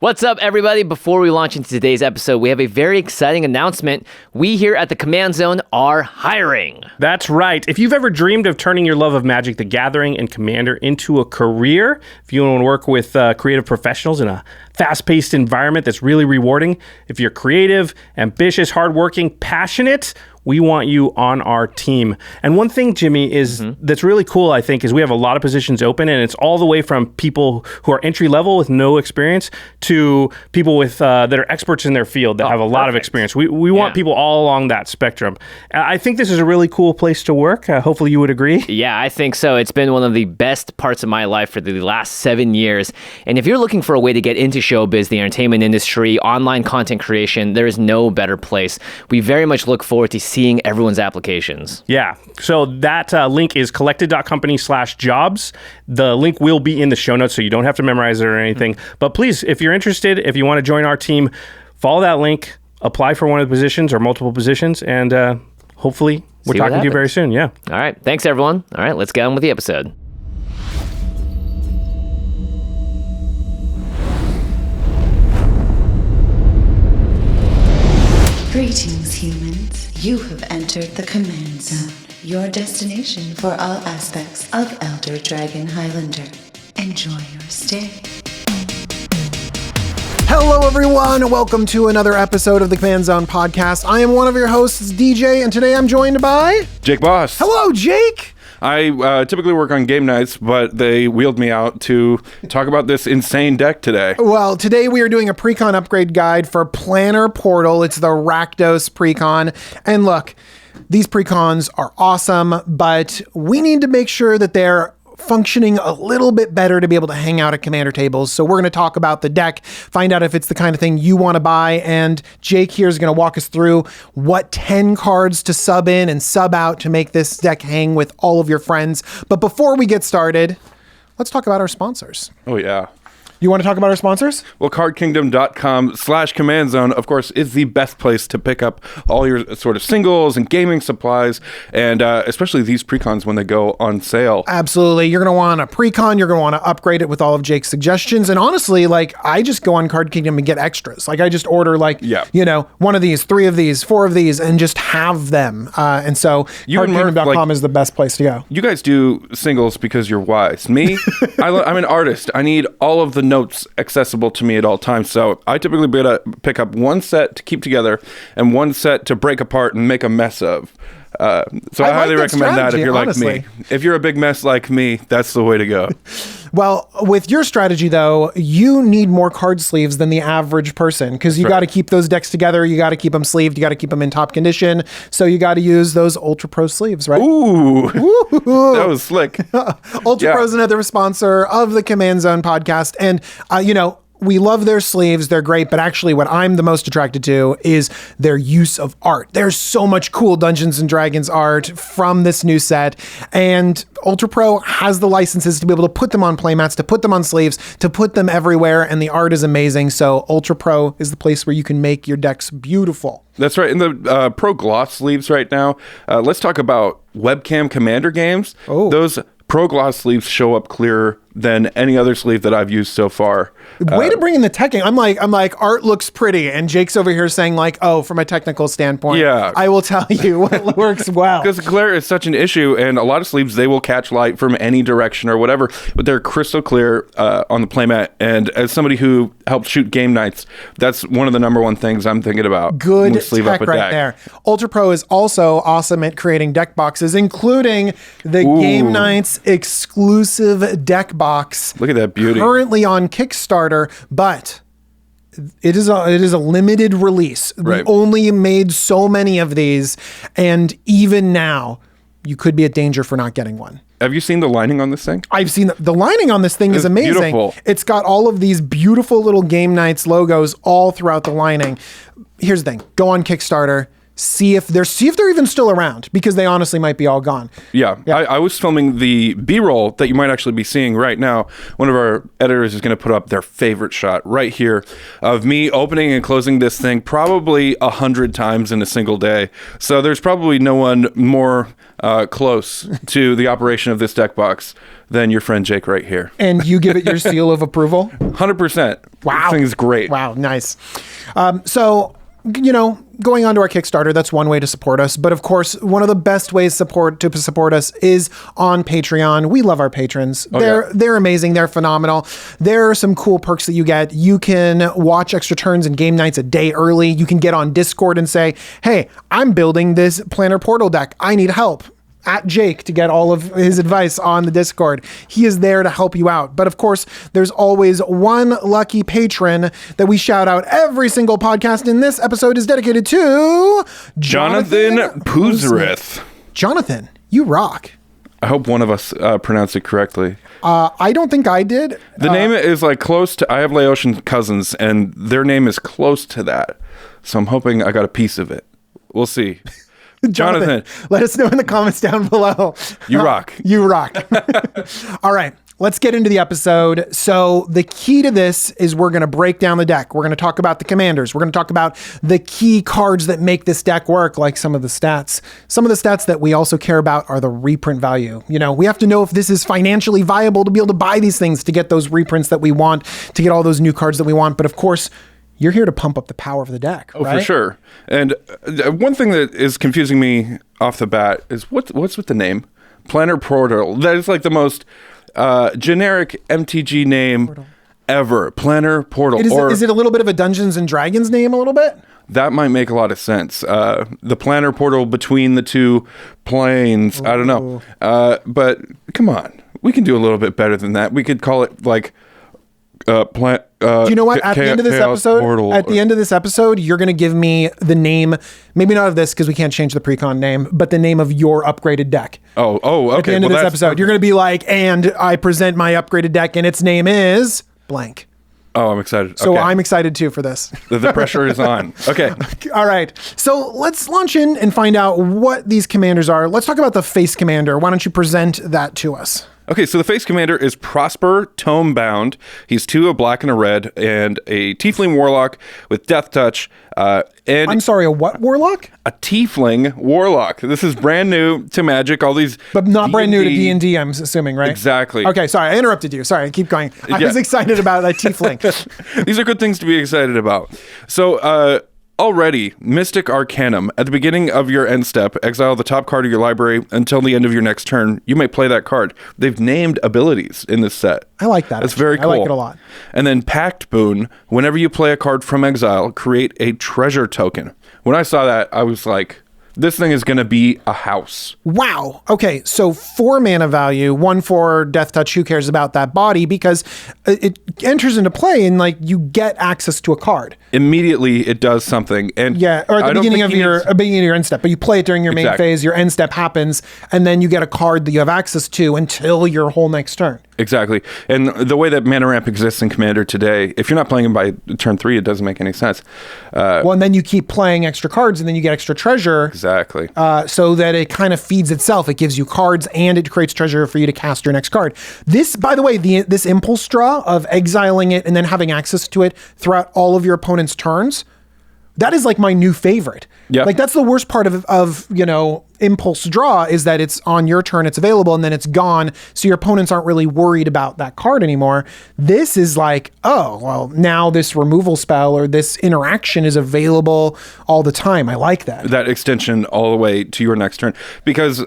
What's up, everybody? Before we launch into today's episode, we have a very exciting announcement. We here at the Command Zone are hiring. That's right. If you've ever dreamed of turning your love of Magic the Gathering and Commander into a career, if you want to work with creative professionals in a fast-paced environment that's really rewarding, if you're creative, ambitious, hardworking, passionate, we want you on our team. And one thing, Jimmy, is that's really cool, I think, is we have a lot of positions open, and it's all the way from people who are entry level with no experience to people with that are experts in their field that have a lot of experience. We want people all along that spectrum. I think this is a really cool place to work. Hopefully you would agree. Yeah, I think so. It's been one of the best parts of my life for the last 7 years. And if you're looking for a way to get into showbiz, the entertainment industry, online content creation, there is no better place. We very much look forward to seeing everyone's applications. Yeah. So that link is collected.company/jobs. The link will be in the show notes, so you don't have to memorize it or anything. But please, if you're interested, if you want to join our team, follow that link, apply for one of the positions or multiple positions, and hopefully we're talking to you very soon. Yeah. All right. Thanks, everyone. All right. Let's get on with the episode. Greetings, humans. You have entered the Command Zone, your destination for all aspects of Elder Dragon Highlander. Enjoy your stay. Hello, everyone, and welcome to another episode of the Command Zone podcast. I am one of your hosts, DJ, and today I'm joined by... Jake Boss. Hello, Jake! I typically work on game nights, but they wheeled me out to talk about this insane deck today. Well, today we are doing a Precon upgrade guide for Planar Portal. It's the Rakdos Precon. And look, these Precons are awesome, but we need to make sure that they're functioning a little bit better to be able to hang out at commander tables. So we're going to talk about the deck, find out if it's the kind of thing you want to buy, and Jake here is going to walk us through what 10 cards to sub in and sub out to make this deck hang with all of your friends. But before we get started, let's talk about our sponsors. Oh, yeah. You want to talk about our sponsors? Well, cardkingdom.com/command zone, of course, is the best place to pick up all your sort of singles and gaming supplies, and especially these precons when they go on sale. Absolutely. You're going to want a precon. You're going to want to upgrade it with all of Jake's suggestions. And honestly, like, I just go on Card Kingdom and get extras. Like, I just order, like, one of these, 3 of these, 4 of these, and just have them. And so cardkingdom.com is the best place to go. You guys do singles because you're wise. Me, I'm an artist. I need all of the notes accessible to me at all times. So I typically pick up one set to keep together and one set to break apart and make a mess of. So I highly recommend that if you're honestly like me. If you're a big mess like me, that's the way to go. Well, with your strategy, though, you need more card sleeves than the average person because you got to keep those decks together. You got to keep them sleeved. You got to keep them in top condition. So you got to use those UltraPro sleeves, right? Ooh. That was slick. UltraPro is another sponsor of the Command Zone podcast. And, we love their sleeves. They're great. But actually what I'm the most attracted to is their use of art. There's so much cool Dungeons and Dragons art from this new set. And UltraPro has the licenses to be able to put them on playmats, to put them on sleeves, to put them everywhere. And the art is amazing. So UltraPro is the place where you can make your decks beautiful. That's right. In the Pro Gloss sleeves right now, let's talk about webcam commander games. Oh. Those Pro Gloss sleeves show up clearer than any other sleeve that I've used so far. Way to bring in the teching. I'm like, art looks pretty, and Jake's over here saying like, oh, from a technical standpoint, I will tell you what works well. Because glare is such an issue, and a lot of sleeves, they will catch light from any direction or whatever, but they're crystal clear on the playmat. And as somebody who helped shoot game nights, that's one of the number one things I'm thinking about. Good tech right there. UltraPro is also awesome at creating deck boxes, including the game nights exclusive deck box. Look at that beauty. Currently on Kickstarter, but it is a limited release. Right. We only made so many of these, and even now, you could be at danger for not getting one. Have you seen the lining on this thing? I've seen the lining on this thing is amazing. Beautiful. It's got all of these beautiful little Game Nights logos all throughout the lining. Here's the thing. Go on Kickstarter. see if they're even still around, because they honestly might be all gone. Yeah. I was filming the B-roll that you might actually be seeing right now. One of our editors is going to put up their favorite shot right here of me opening and closing this thing probably 100 times in a single day. So there's probably no one more close to the operation of this deck box than your friend Jake right here. And you give it your seal of approval? 100%. Wow. This thing's great. Wow, nice. So, going on to our Kickstarter, that's one way to support us. But of course, one of the best ways to support us is on Patreon. We love our patrons. They're amazing. They're phenomenal. There are some cool perks that you get. You can watch extra turns and game nights a day early. You can get on Discord and say, hey, I'm building this Planar Portal deck. I need help. At Jake to get all of his advice on the Discord. He is there to help you out. But of course, there's always one lucky patron that we shout out every single podcast. And this episode is dedicated to Jonathan Puzareth. Jonathan, you rock. I hope one of us pronounced it correctly. I don't think I did. The name is like close to, I have Laotian cousins and their name is close to that. So I'm hoping I got a piece of it. We'll see. Jonathan, let us know in the comments down below. You rock. You rock. All right, let's get into the episode. So the key to this is we're going to break down the deck. We're going to talk about the commanders. We're going to talk about the key cards that make this deck work, like some of the stats. Some of the stats that we also care about are the reprint value. We have to know if this is financially viable to be able to buy these things, to get those reprints that we want, to get all those new cards that we want. But of course, you're here to pump up the power of the deck, right? Oh, for sure. And one thing that is confusing me off the bat is what's with the name? Planar Portal. That is like the most generic MTG name ever. Planar Portal. Is it a little bit of a Dungeons and Dragons name a little bit? That might make a lot of sense. The Planar Portal between the two planes. I don't know. But come on. We can do a little bit better than that. We could call it like... do you know what? At the end of this episode, you're going to give me the name, maybe not of this because we can't change the Precon name, but the name of your upgraded deck. Oh, okay. At the end of this episode, you're going to be like, and I present my upgraded deck, and its name is blank. Oh, I'm excited. So okay. I'm excited too for this. The pressure is on. Okay. All right. So let's launch in and find out what these commanders are. Let's talk about the face commander. Why don't you present that to us? Okay, so the face commander is Prosper Tomebound. He's 2, a black and a red, and a tiefling warlock with death touch. And I'm sorry, a what warlock? A tiefling warlock. This is brand new to Magic. All these, but not brand new to D&D. I'm assuming, right? Exactly. Okay, sorry, I interrupted you. Sorry, keep going. I was excited about a tiefling. These are good things to be excited about. So, already, Mystic Arcanum. At the beginning of your end step, exile the top card of your library until the end of your next turn. You may play that card. They've named abilities in this set. I like that. That's very cool. I like it a lot. And then Pact Boon. Whenever you play a card from exile, create a treasure token. When I saw that, I was like, this thing is going to be a house. Wow. Okay, so 4 mana value, 1 for death touch. Who cares about that body? Because it enters into play and like you get access to a card. Immediately, it does something. And yeah, or at the beginning of your end step. But you play it during your main phase. Your end step happens, and then you get a card that you have access to until your whole next turn. Exactly. And the way that mana ramp exists in Commander today, if you're not playing him by turn 3, it doesn't make any sense. Well, and then you keep playing extra cards, and then you get extra treasure. Exactly. So that it kind of feeds itself. It gives you cards, and it creates treasure for you to cast your next card. This, by the way, this impulse draw of exiling it and then having access to it throughout all of your opponent's turns, that is like my new favorite. Yeah. Like that's the worst part of impulse draw is that it's on your turn, it's available, and then it's gone. So your opponents aren't really worried about that card anymore. This is like, oh, well, now this removal spell or this interaction is available all the time. I like that. That extension all the way to your next turn. Because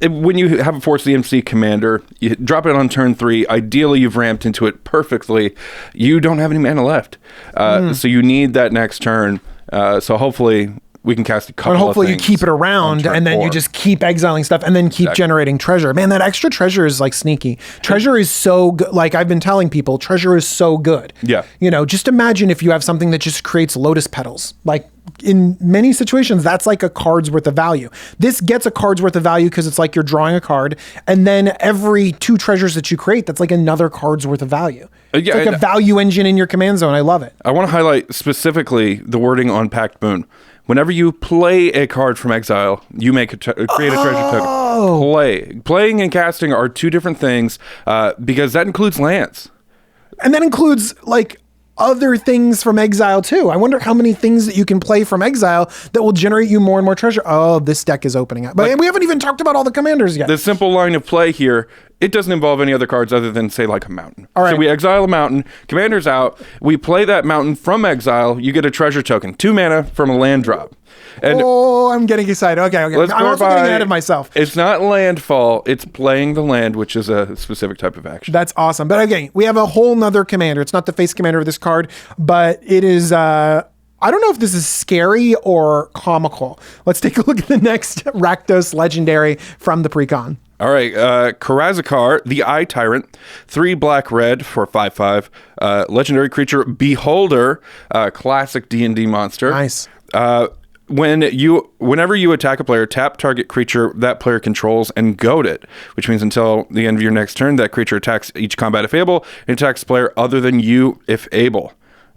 when you have a Force DMC commander, you drop it on turn 3. Ideally, you've ramped into it perfectly. You don't have any mana left. So you need that next turn. So hopefully we can cast a couple and hopefully of you keep it around and then 4. you just keep exiling stuff and then keep generating treasure. Man, that extra treasure is like sneaky. Treasure is so good. Like I've been telling people, treasure is so good. Yeah. Just imagine if you have something that just creates lotus petals. Like in many situations, that's like a card's worth of value. This gets a card's worth of value because it's like you're drawing a card, and then every 2 treasures that you create, that's like another card's worth of value. It's like a value engine in your command zone. I love it. I want to highlight specifically the wording on Pact Boon. Whenever you play a card from exile, you make create a treasure token. Playing and casting are two different things because that includes lands. And that includes like other things from exile too. I wonder how many things that you can play from exile that will generate you more and more treasure. Oh, this deck is opening up. But we haven't even talked about all the commanders yet. The simple line of play here, it doesn't involve any other cards other than, say, like a mountain. All right. So we exile a mountain, commander's out, we play that mountain from exile, you get a treasure token, 2 mana from a land drop. And I'm getting excited. Okay. I'm also getting ahead of myself. It's not landfall, it's playing the land, which is a specific type of action. That's awesome. But again, we have a whole nother commander. It's not the face commander of this card, but it is... I don't know if this is scary or comical. Let's take a look at the next Rakdos legendary from the Precon. All right, Karazakar, the Eye Tyrant, 3 black-red for 5/5. Legendary creature, Beholder, classic D&D monster. Nice. Whenever you attack a player, tap target creature that player controls and goad it, which means until the end of your next turn, that creature attacks each combat if able and attacks player other than you if able.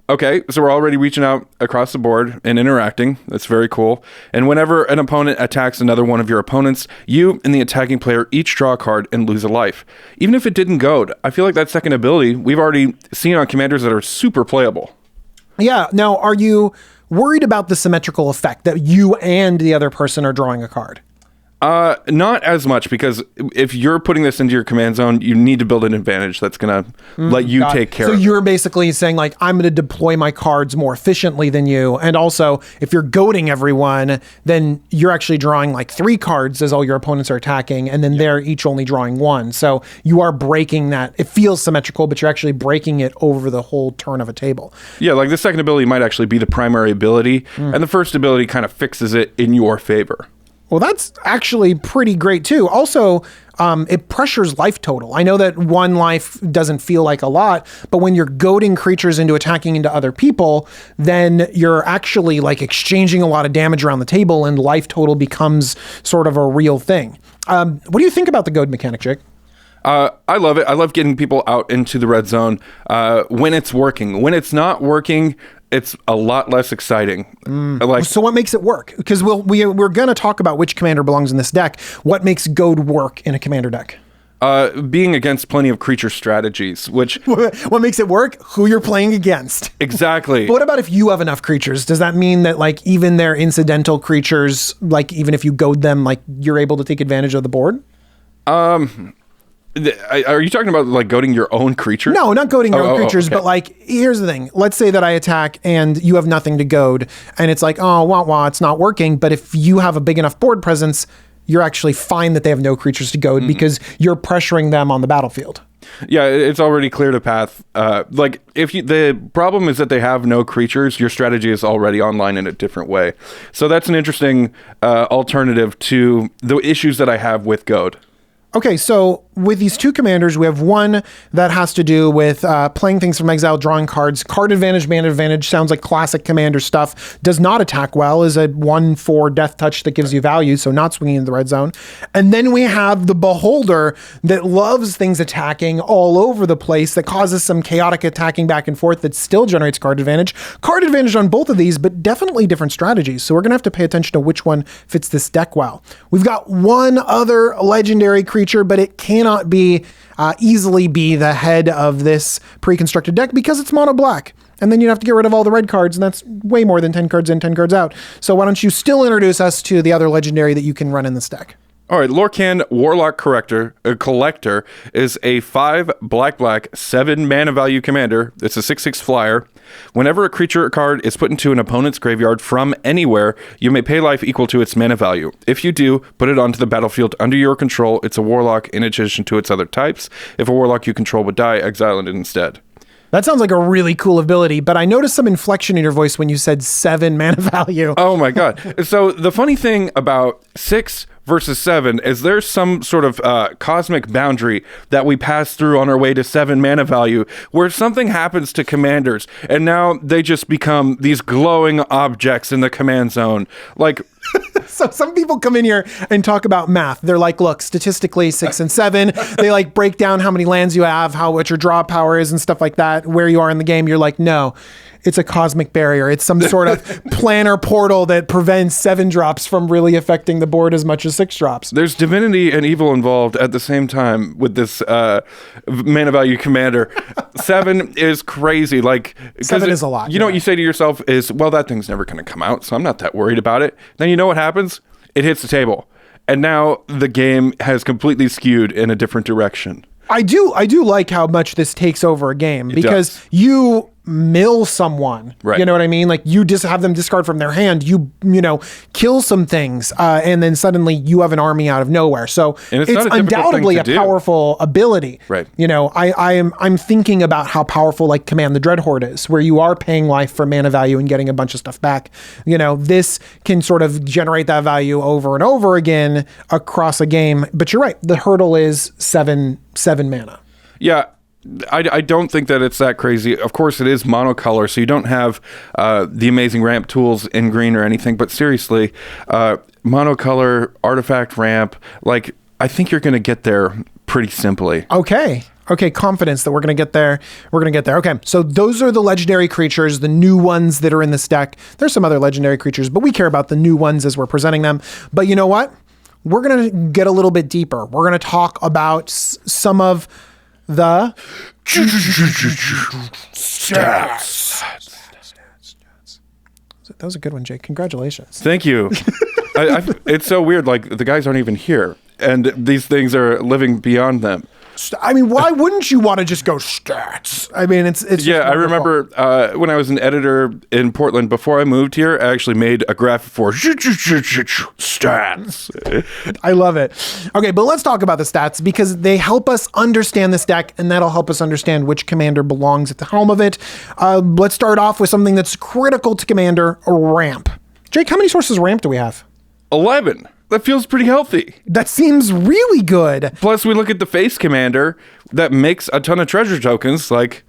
Okay, so we're already reaching out across the board and interacting. That's very cool. And whenever an opponent attacks another one of your opponents, you and the attacking player each draw a card and lose a life. Even if it didn't goad, I feel like that second ability we've already seen on commanders that are super playable. Yeah. Now, are you worried about the symmetrical effect that you and the other person are drawing a card? Not as much, because if you're putting this into your command zone, you need to build an advantage that's going to let you take care of it. So you're basically saying, like, I'm going to deploy my cards more efficiently than you. And also, if you're goading everyone, then you're actually drawing like 3 cards as all your opponents are attacking, and then they're each only drawing 1. So you are breaking that. It feels symmetrical, but you're actually breaking it over the whole turn of a table. Yeah, like the second ability might actually be the primary ability, and the first ability kind of fixes it in your favor. Well, that's actually pretty great too. Also, it pressures life total. I know that 1 life doesn't feel like a lot, but when you're goading creatures into attacking into other people, then you're actually like exchanging a lot of damage around the table, and life total becomes sort of a real thing. What do you think about the goad mechanic, Jake? I love it. I love getting people out into the red zone when it's working. When it's not working, it's a lot less exciting. So what makes it work? Because we're going to talk about which commander belongs in this deck. What makes goad work in a commander deck? Being against plenty of creature strategies, which... What makes it work? Who you're playing against. Exactly. But what about if you have enough creatures? Does that mean that like even their incidental creatures, like even if you goad them, like you're able to take advantage of the board? Are you talking about like goading your own creature? No, not goading your own creatures, okay. but like, here's the thing. Let's say that I attack and you have nothing to goad, and it's like, oh, wah, it's not working. But if you have a big enough board presence, you're actually fine that they have no creatures to goad because you're pressuring them on the battlefield. Yeah, it's already cleared a path. Like, the problem is that they have no creatures, your strategy is already online in a different way. So that's an interesting alternative to the issues that I have with goad. Okay, so with these 2 commanders, we have one that has to do with playing things from exile, drawing cards. Card advantage, mana advantage, sounds like classic commander stuff. Does not attack well, is a 1/4 death touch that gives you value, so not swinging in the red zone. And then we have the Beholder that loves things attacking all over the place, that causes some chaotic attacking back and forth that still generates card advantage. Card advantage on both of these, but definitely different strategies. So we're going to have to pay attention to which one fits this deck well. We've got one other legendary creature, but it cannot easily be the head of this pre-constructed deck because it's mono black. And then you'd have to get rid of all the red cards, and that's way more than 10 cards in, 10 cards out. So why don't you still introduce us to the other legendary that you can run in this deck? All right, Lorcan Warlock Collector is a 5 black 7 mana value commander. It's a 6/6 flyer. Whenever a creature card is put into an opponent's graveyard from anywhere, you may pay life equal to its mana value. If you do, put it onto the battlefield under your control. It's a warlock in addition to its other types. If a warlock you control would die, exile it instead. That sounds like a really cool ability, but I noticed some inflection in your voice when you said 7 mana value. Oh my god. So the funny thing about 6 versus 7 is there's some sort of cosmic boundary that we pass through on our way to 7 mana value, where something happens to commanders and now they just become these glowing objects in the command zone. Like So some people come in here and talk about math. They're like, look, statistically 6 and 7. They like break down how many lands you have, what your draw power is and stuff like that, where you are in the game. You're like, no, it's a cosmic barrier. It's some sort of planar portal that prevents 7 drops from really affecting the board as much as 6 drops. There's divinity and evil involved at the same time with this mana value commander. 7 is crazy. Like 7 is a lot. You know what you say to yourself is, well, that thing's never going to come out, so I'm not that worried about it. Then you know what happens? It hits the table. And now the game has completely skewed in a different direction. I do like how much this takes over a game because you mill someone, right? You know what I mean? Like you just have them discard from their hand, you know, kill some things, and then suddenly you have an army out of nowhere. So it's undoubtedly a powerful ability, right? You know, I'm thinking about how powerful like Command the Dreadhorde is, where you are paying life for mana value and getting a bunch of stuff back. You know, this can sort of generate that value over and over again across a game. But you're right, the hurdle is 7 mana. Yeah. I don't think that it's that crazy. Of course, it is monocolor, so you don't have the amazing ramp tools in green or anything. But seriously, monocolor, artifact ramp, like, I think you're going to get there pretty simply. Okay, confidence that we're going to get there. Okay, so those are the legendary creatures, the new ones that are in this deck. There's some other legendary creatures, but we care about the new ones as we're presenting them. But you know what? We're going to get a little bit deeper. We're going to talk about some of the stats. That was a good one, Jake. Congratulations. Thank you. It's so weird. Like, the guys aren't even here, and these things are living beyond them. I mean, why wouldn't you want to just go stats? I mean, it's yeah. I remember when I was an editor in Portland before I moved here, I actually made a graphic for stats. I love it. Okay, but let's talk about the stats because they help us understand this deck, and that'll help us understand which commander belongs at the helm of it. Let's start off with something that's critical to commander: a ramp. Jake, how many sources of ramp do we have? 11. That feels pretty healthy. That seems really good. Plus, we look at the face commander that makes a ton of treasure tokens. Like,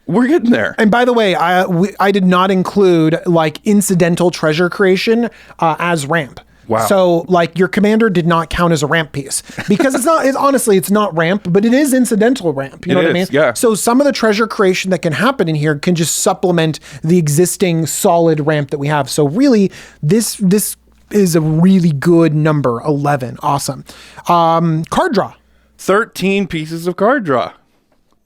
we're getting there. And by the way, I did not include like incidental treasure creation as ramp. Wow. So like your commander did not count as a ramp piece because honestly, it's not ramp, but it is incidental ramp. You know what I mean? Yeah. So some of the treasure creation that can happen in here can just supplement the existing solid ramp that we have. So really, this is a really good number, 11. Awesome. Card draw. 13 pieces of card draw.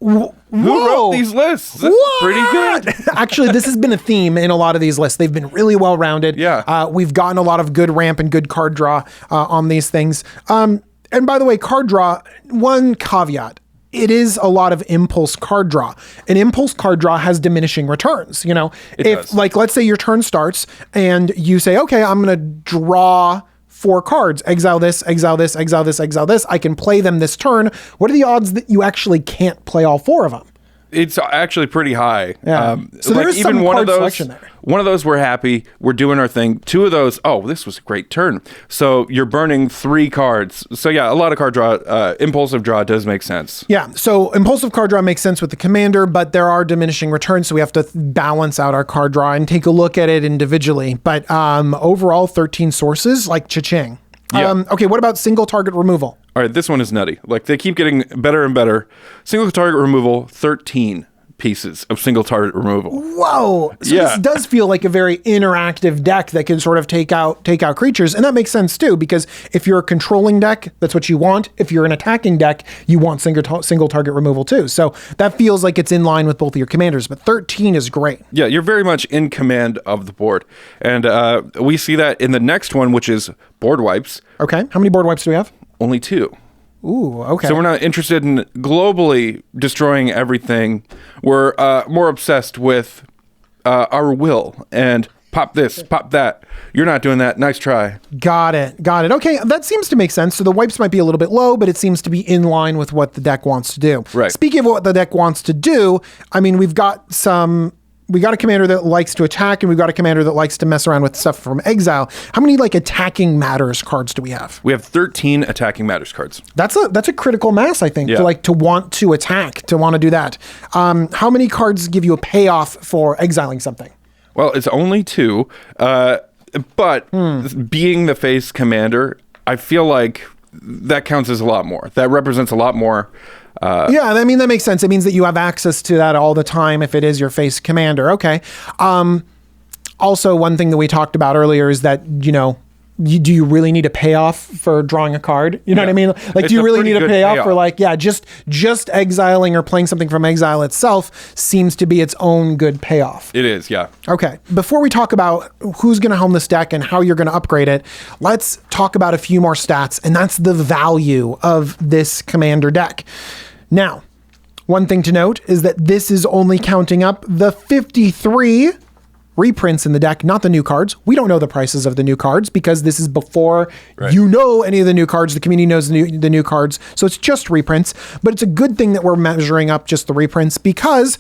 Whoa. Who wrote these lists? That's pretty good. Actually, this has been a theme in a lot of these lists. They've been really well rounded. Yeah. We've gotten a lot of good ramp and good card draw on these things. And by the way, card draw, one caveat. It is a lot of impulse card draw. An impulse card draw has diminishing returns. You know, if like, let's say your turn starts and you say, okay, I'm going to draw 4 cards, exile this, exile this, exile this, exile this. I can play them this turn. What are the odds that you actually can't play all 4 of them? It's actually pretty high. Yeah. So there's some card selection there. One of those, we're happy. We're doing our thing. 2 of those, oh, this was a great turn. So you're burning 3 cards. So yeah, a lot of card draw. Impulsive draw does make sense. Yeah. So impulsive card draw makes sense with the commander, but there are diminishing returns. So we have to balance out our card draw and take a look at it individually. But overall, 13 sources, like cha-ching. Yeah. Okay, what about single target removal? All right, this one is nutty. Like, they keep getting better and better. Single target removal, 13 pieces of single target removal. Whoa! So this does feel like a very interactive deck that can sort of take out creatures, and that makes sense too, because if you're a controlling deck, that's what you want. If you're an attacking deck, you want single target removal too. So that feels like it's in line with both of your commanders, but 13 is great. Yeah, you're very much in command of the board. And we see that in the next one, which is board wipes. Okay, how many board wipes do we have? Only 2. Ooh, okay. So we're not interested in globally destroying everything. We're more obsessed with our will and pop this, pop that. You're not doing that. Nice try. Got it. Okay, that seems to make sense. So the wipes might be a little bit low, but it seems to be in line with what the deck wants to do. Right. Speaking of what the deck wants to do, I mean, we got a commander that likes to attack, and we've got a commander that likes to mess around with stuff from exile. How many like attacking matters cards do we have? We have 13 attacking matters cards. That's a critical mass, I think, to want to attack, to want to do that. How many cards give you a payoff for exiling something? Well, it's only 2. But being the face commander, I feel like that counts as a lot more. That represents a lot more. Yeah, I mean, that makes sense. It means that you have access to that all the time if it is your face commander. Okay. Also, one thing that we talked about earlier is that, do you really need a payoff for drawing a card? You know what I mean? Like, It's do you a really pretty need a good payoff payoff. for just exiling or playing something from exile itself seems to be its own good payoff. It is, yeah. Okay, before we talk about who's going to home this deck and how you're going to upgrade it, let's talk about a few more stats, and that's the value of this commander deck. Now, one thing to note is that this is only counting up the 53 reprints in the deck, not the new cards. We don't know the prices of the new cards because this is before any of the new cards. The community knows the new cards, so it's just reprints. But it's a good thing that we're measuring up just the reprints because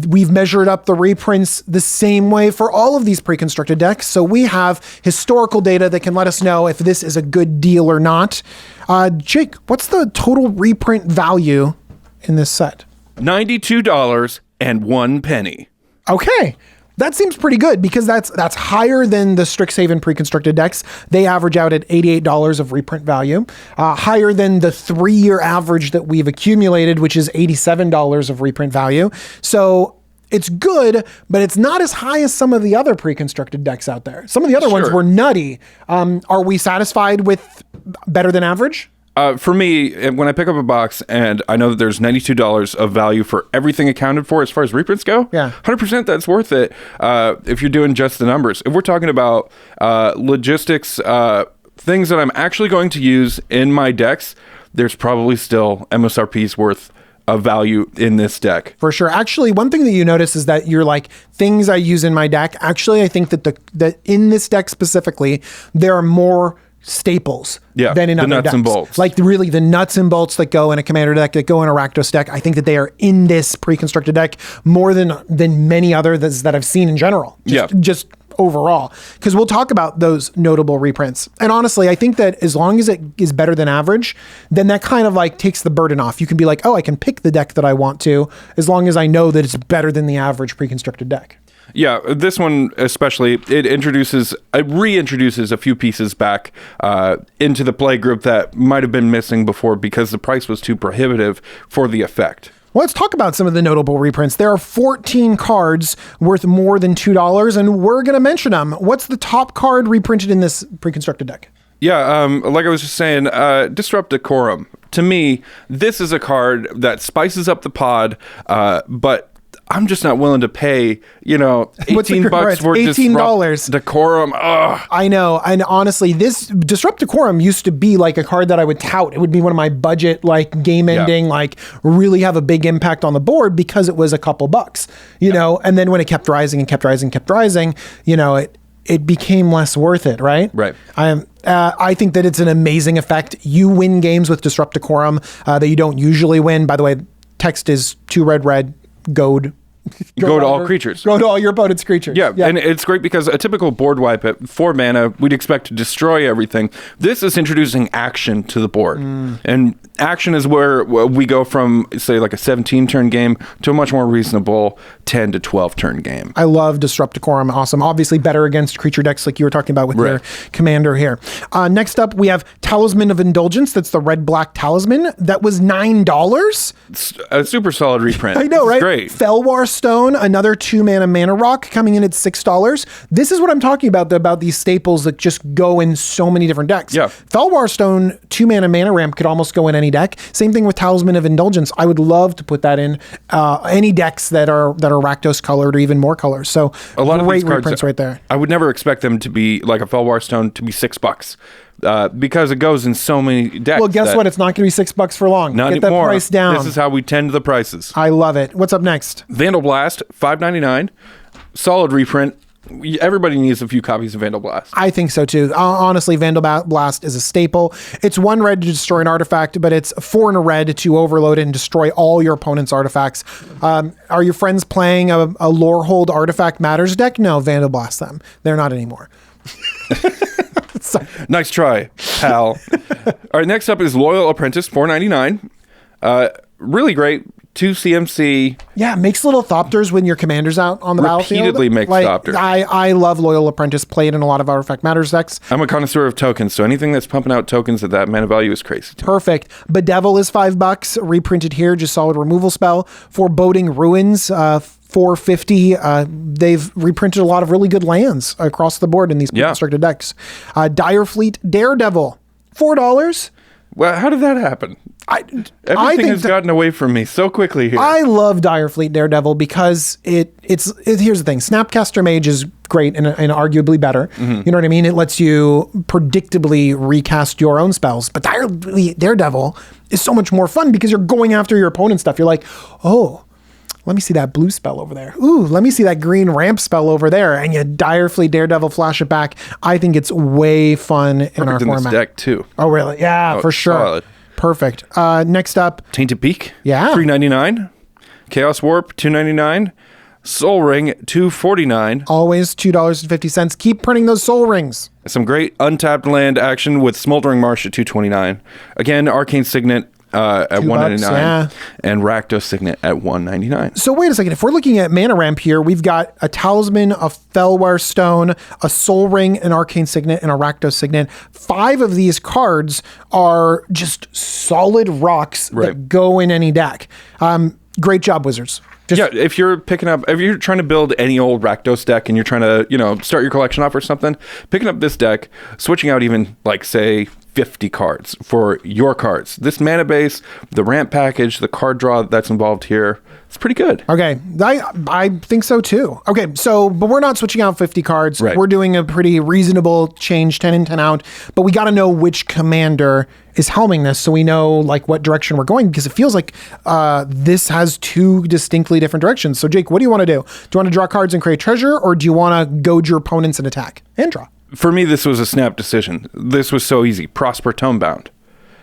we've measured up the reprints the same way for all of these pre-constructed decks. So we have historical data that can let us know if this is a good deal or not. Jake, what's the total reprint value in this set? $92.01. Okay. That seems pretty good because that's higher than the Strixhaven pre-constructed decks. They average out at $88 of reprint value, higher than the 3-year average that we've accumulated, which is $87 of reprint value. So it's good, but it's not as high as some of the other pre-constructed decks out there. Some of the other ones were nutty. Are we satisfied with better than average? For me, when I pick up a box and I know that there's $92 of value for everything accounted for as far as reprints go, 100% that's worth it if you're doing just the numbers. If we're talking about logistics, things that I'm actually going to use in my decks, there's probably still MSRP's worth of value in this deck. For sure. Actually, one thing that you notice is that you're like, things I use in my deck. Actually, I think that in this deck specifically, there are more staples than in the other nuts decks. and bolts. Like really the nuts and bolts that go in a commander deck, that go in a Rakdos deck. I think that they are in this pre-constructed deck more than many others that I've seen in general. Just overall. Because we'll talk about those notable reprints. And honestly, I think that as long as it is better than average, then that kind of like takes the burden off. You can be like, oh, I can pick the deck that I want to, as long as I know that it's better than the average pre-constructed deck. Yeah, this one especially, it reintroduces a few pieces back into the play group that might have been missing before because the price was too prohibitive for the effect. Well, let's talk about some of the notable reprints. There are 14 cards worth more than $2, and we're going to mention them. What's the top card reprinted in this pre-constructed deck? Yeah, like I was just saying, Disrupt Decorum. To me, this is a card that spices up the pod, but I'm just not willing to pay, $18 for $18. Decorum. Ugh. I know. And honestly, this Disrupt Decorum used to be like a card that I would tout. It would be one of my budget, like game ending, really have a big impact on the board because it was a couple bucks, you know, and then when it kept rising and kept rising, it became less worth it, right? Right. I think that it's an amazing effect. You win games with Disrupt Decorum that you don't usually win. By the way, text is 2 red, goad. Go to all creatures. Go to all your opponent's creatures. Yeah, and it's great because a typical board wipe at 4 mana, we'd expect to destroy everything. This is introducing action to the board. And action is where we go from, say, like a 17-turn game to a much more reasonable 10 to 12-turn game. I love Disrupt Decorum. Awesome. Obviously better against creature decks like you were talking about with your commander here. Next up, we have Talisman of Indulgence. That's the red-black talisman. That was $9. It's a super solid reprint. I know, right? Great. Felwar Stone, another 2-mana mana rock, coming in at $6. This is what I'm talking about these staples that just go in so many different decks. Yeah. Felwar Stone, 2-mana mana ramp could almost go in any deck. Same thing with Talisman of Indulgence. I would love to put that in any decks that are Rakdos colored or even more colors. So a lot great of these cards, reprints right there. I would never expect them to be like a Felwar Stone to be $6. Because it goes in so many decks. Well, guess what? It's not going to be $6 for long. Not Get anymore. that price down. This is how we tend the prices. I love it. What's up next? Vandal Blast, $5.99. Solid reprint. Everybody needs a few copies of Vandal Blast. I think so too. Honestly, Vandal Blast is a staple. It's 1 red to destroy an artifact, but it's 4 and a red to overload it and destroy all your opponent's artifacts. Are your friends playing a Lorehold Artifact Matters deck? No, Vandal Blast them. They're not anymore. Nice try, pal. All right, next up is Loyal Apprentice, $4.99. Really great. 2 CMC. Yeah, makes little Thopters when your commander's out on the battlefield. Repeatedly makes Thopters. I love Loyal Apprentice, played in a lot of Artifact Matters decks. I'm a connoisseur of tokens, so anything that's pumping out tokens at that mana value is crazy. Perfect. Bedevil is $5, reprinted here, just solid removal spell. Foreboding Ruins, $4.50. They've reprinted a lot of really good lands across the board in these constructed decks. Direfleet Daredevil, $4. Well, how did that happen? Everything has gotten away from me so quickly here. I love Direfleet Daredevil because it's here's the thing. Snapcaster Mage is great and arguably better. You know what I mean? It lets you predictably recast your own spells. But Direfleet Daredevil is so much more fun because you're going after your opponent's stuff. You're like, oh, let me see that blue spell over there. Ooh, let me see that green ramp spell over there. And you Direfleet Daredevil flash it back. I think it's way fun in our format. This deck too. Oh, really? Yeah, for sure. Solid. Perfect. Next up. Tainted Peak. Yeah. $3.99. Chaos Warp, $2.99. Soul Ring, $2.49. Always $2.50. Keep printing those Soul Rings. Some great untapped land action with Smoldering Marsh at $2.29. Again, Arcane Signet at $1.99, and Rakdos Signet at $1.99. So wait a second. If we're looking at mana ramp here, we've got a Talisman, a Fellware Stone, a Soul Ring, an Arcane Signet, and a Rakdos Signet. 5 of these cards are just solid rocks that go in any deck. Great job, Wizards. If you're trying to build any old Rakdos deck and you're trying to, start your collection off or something, picking up this deck, switching out even say 50 cards for your cards. This mana base, the ramp package, the card draw that's involved here, it's pretty good. Okay, I think so too. Okay, but we're not switching out 50 cards. Right. We're doing a pretty reasonable change, 10 in, 10 out, but we got to know which commander is helming this so we know what direction we're going, because it feels like this has 2 distinctly different directions. So Jake, what do you want to do? Do you want to draw cards and create treasure, or do you want to goad your opponents and attack and draw? For me, this was a snap decision. This was so easy. Prosper Tomebound.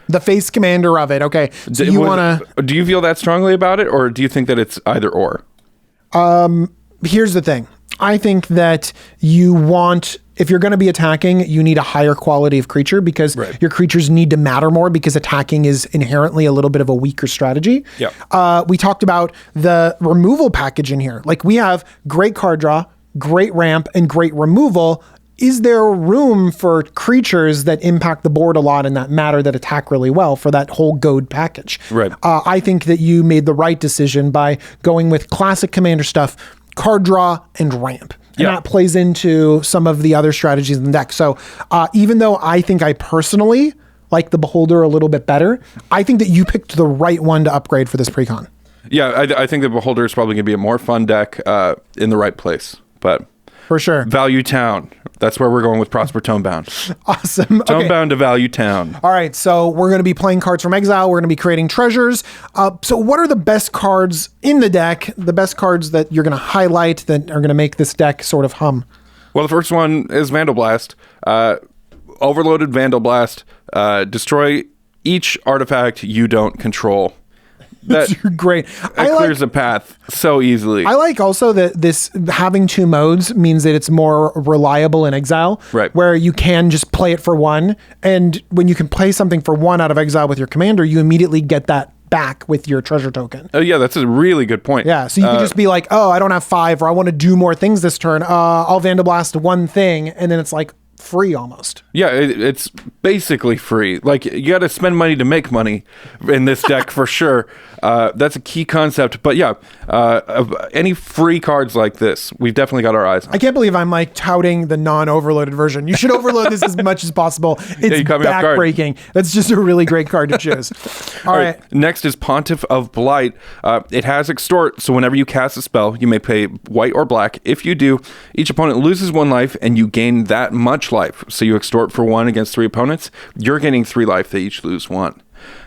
The face commander of it. Okay. So do you feel that strongly about it, or do you think that it's either or? Here's the thing. I think that if you're going to be attacking, you need a higher quality of creature because your creatures need to matter more, because attacking is inherently a little bit of a weaker strategy. Yeah. We talked about the removal package in here. We have great card draw, great ramp, and great removal. Is there room for creatures that impact the board a lot and that matter, that attack really well, for that whole goad package? Right. I think that you made the right decision by going with classic commander stuff, card draw, and ramp. And that plays into some of the other strategies in the deck. So even though I think I personally like the Beholder a little bit better, I think that you picked the right one to upgrade for this Precon. Yeah, I think the Beholder is probably going to be a more fun deck in the right place. But for sure. Value Town. That's where we're going with Prosper Tomebound. Awesome. Tomebound to Value Town. All right, so we're going to be playing cards from Exile. We're going to be creating treasures. So what are the best cards in the deck, the best cards that you're going to highlight that are going to make this deck sort of hum? Well, the first one is Vandal Blast. Overloaded Vandal Blast. Destroy each artifact you don't control. That's great. It clears a path so easily. I like also that this having 2 modes means that it's more reliable in Exile, right? Where you can just play it for 1, and when you can play something for 1 out of Exile with your commander, you immediately get that back with your treasure token. Oh yeah, that's a really good point. Yeah, so you can just be like, oh, I don't have 5, or I want to do more things this turn. I'll Vandal Blast 1 thing, and then it's free almost. Yeah, it's basically free. You got to spend money to make money in this deck for sure. That's a key concept. But yeah, any free cards like this, we've definitely got our eyes on. I can't believe I'm touting the non-overloaded version. You should overload this as much as possible. It's backbreaking. That's just a really great card to choose. All right. Next is Pontiff of Blight. It has Extort, so whenever you cast a spell, you may pay white or black. If you do, each opponent loses 1 life, and you gain that much life. So you extort for 1 against 3 opponents. You're gaining 3 life. They each lose 1.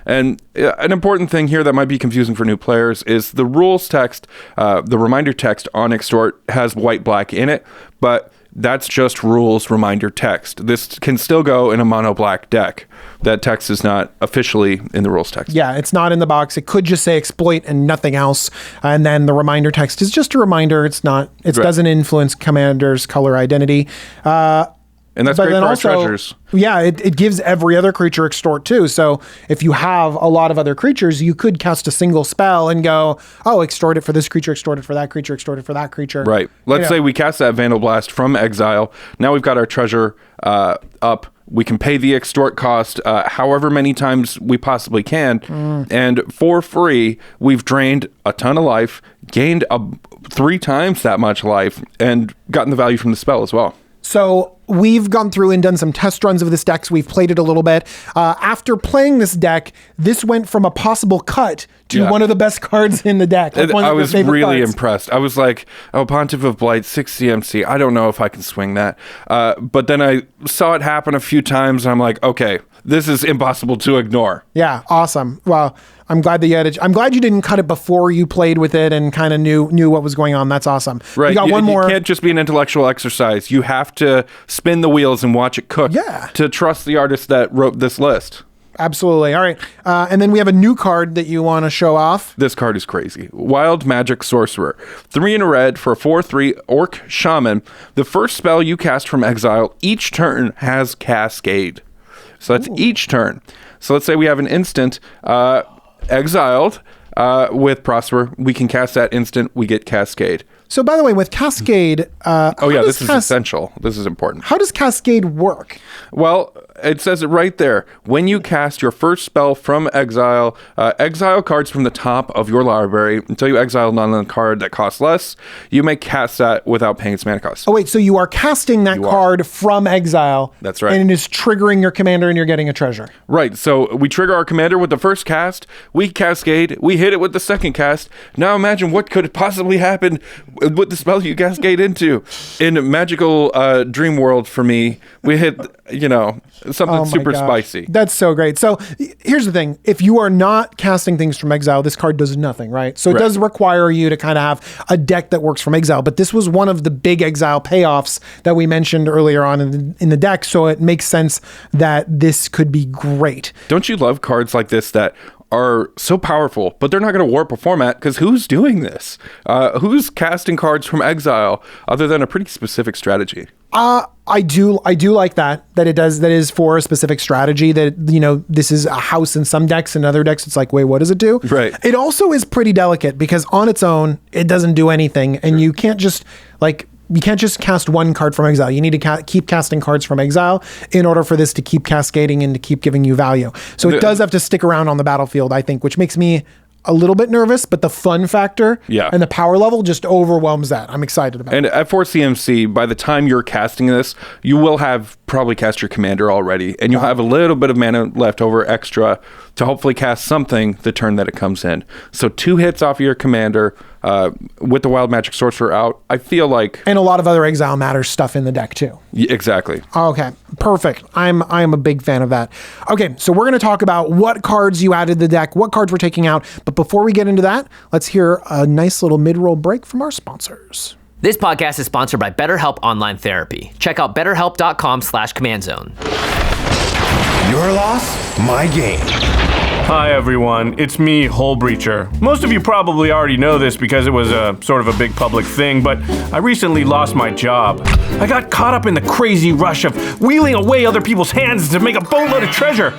And an important thing here that might be confusing for new players is the rules text, the reminder text on Extort has white-black in it, but that's just rules reminder text. This can still go in a mono-black deck. That text is not officially in the rules text. Yeah, it's not in the box. It could just say exploit and nothing else. And then the reminder text is just a reminder. It doesn't influence commander's color identity. And that's great for our treasures. Yeah, it gives every other creature extort too. So if you have a lot of other creatures, you could cast a single spell and go, oh, extort it for this creature, extort it for that creature, extort it for that creature. Right. Let's say we cast that Vandal Blast from exile. Now we've got our treasure up. We can pay the extort cost however many times we possibly can. And for free, we've drained a ton of life, gained 3 times that much life, and gotten the value from the spell as well. So we've gone through and done some test runs of this deck. So we've played it a little bit. After playing this deck, this went from a possible cut to one of the best cards in the deck. Like I was really impressed. I was like, oh, Pontiff of Blight, 6 CMC. I don't know if I can swing that. But then I saw it happen a few times, and I'm like, okay, this is impossible to ignore. Yeah, awesome. Well, I'm glad that you had it. I'm glad you didn't cut it before you played with it and kind of knew what was going on. That's awesome. Right. You got one more. It can't just be an intellectual exercise. You have to spin the wheels and watch it cook. Yeah. To trust the artist that wrote this list. Absolutely. All right. And then we have a new card that you want to show off. This card is crazy. Wild Magic Sorcerer. 3 in a red for a 4/3 Orc Shaman. The first spell you cast from exile each turn has Cascade. So that's each turn. So let's say we have an instant exiled with Prosper. We can cast that instant. We get Cascade. So by the way, with Cascade... this is essential. This is important. How does Cascade work? Well, it says it right there. When you cast your first spell from exile, exile cards from the top of your library until you exile another card that costs less. You may cast that without paying its mana cost. Oh, wait. So you are casting that card from exile. That's right. And it is triggering your commander and you're getting a treasure. Right. So we trigger our commander with the first cast. We cascade. We hit it with the second cast. Now imagine what could possibly happen with the spell you cascade into. In magical dream world for me, we hit, something super spicy. That's so great. So here's the thing. If you are not casting things from exile, this card does nothing, right? So it does require you to kind of have a deck that works from exile. But this was one of the big exile payoffs that we mentioned earlier on in the deck. So it makes sense that this could be great. Don't you love cards like this that are so powerful, but they're not going to warp a format? Because who's doing this? Who's casting cards from exile other than a pretty specific strategy? I do like that it does, that is for a specific strategy, that, this is a house in some decks, and other decks it's like, wait, what does it do? Right. It also is pretty delicate because on its own, it doesn't do anything. And you can't just cast one card from exile. You need to keep casting cards from exile in order for this to keep cascading and to keep giving you value. So it does have to stick around on the battlefield, I think, which makes me a little bit nervous, but the fun factor and the power level just overwhelms that. I'm excited about it. And at 4 CMC, by the time you're casting this, you will have probably cast your commander already, and you'll have a little bit of mana left over extra to hopefully cast something the turn that it comes in. So 2 hits off of your commander with the Wild Magic Sorcerer out, I feel like... And a lot of other Exile Matters stuff in the deck too. Exactly. Okay, perfect. I'm a big fan of that. Okay, so we're going to talk about what cards you added to the deck, what cards we're taking out. But before we get into that, let's hear a nice little mid-roll break from our sponsors. This podcast is sponsored by BetterHelp Online Therapy. Check out betterhelp.com/commandzone. Your loss, my gain. Hi everyone, it's me, Hole Breacher. Most of you probably already know this because it was sort of a big public thing, but I recently lost my job. I got caught up in the crazy rush of wheeling away other people's hands to make a boatload of treasure,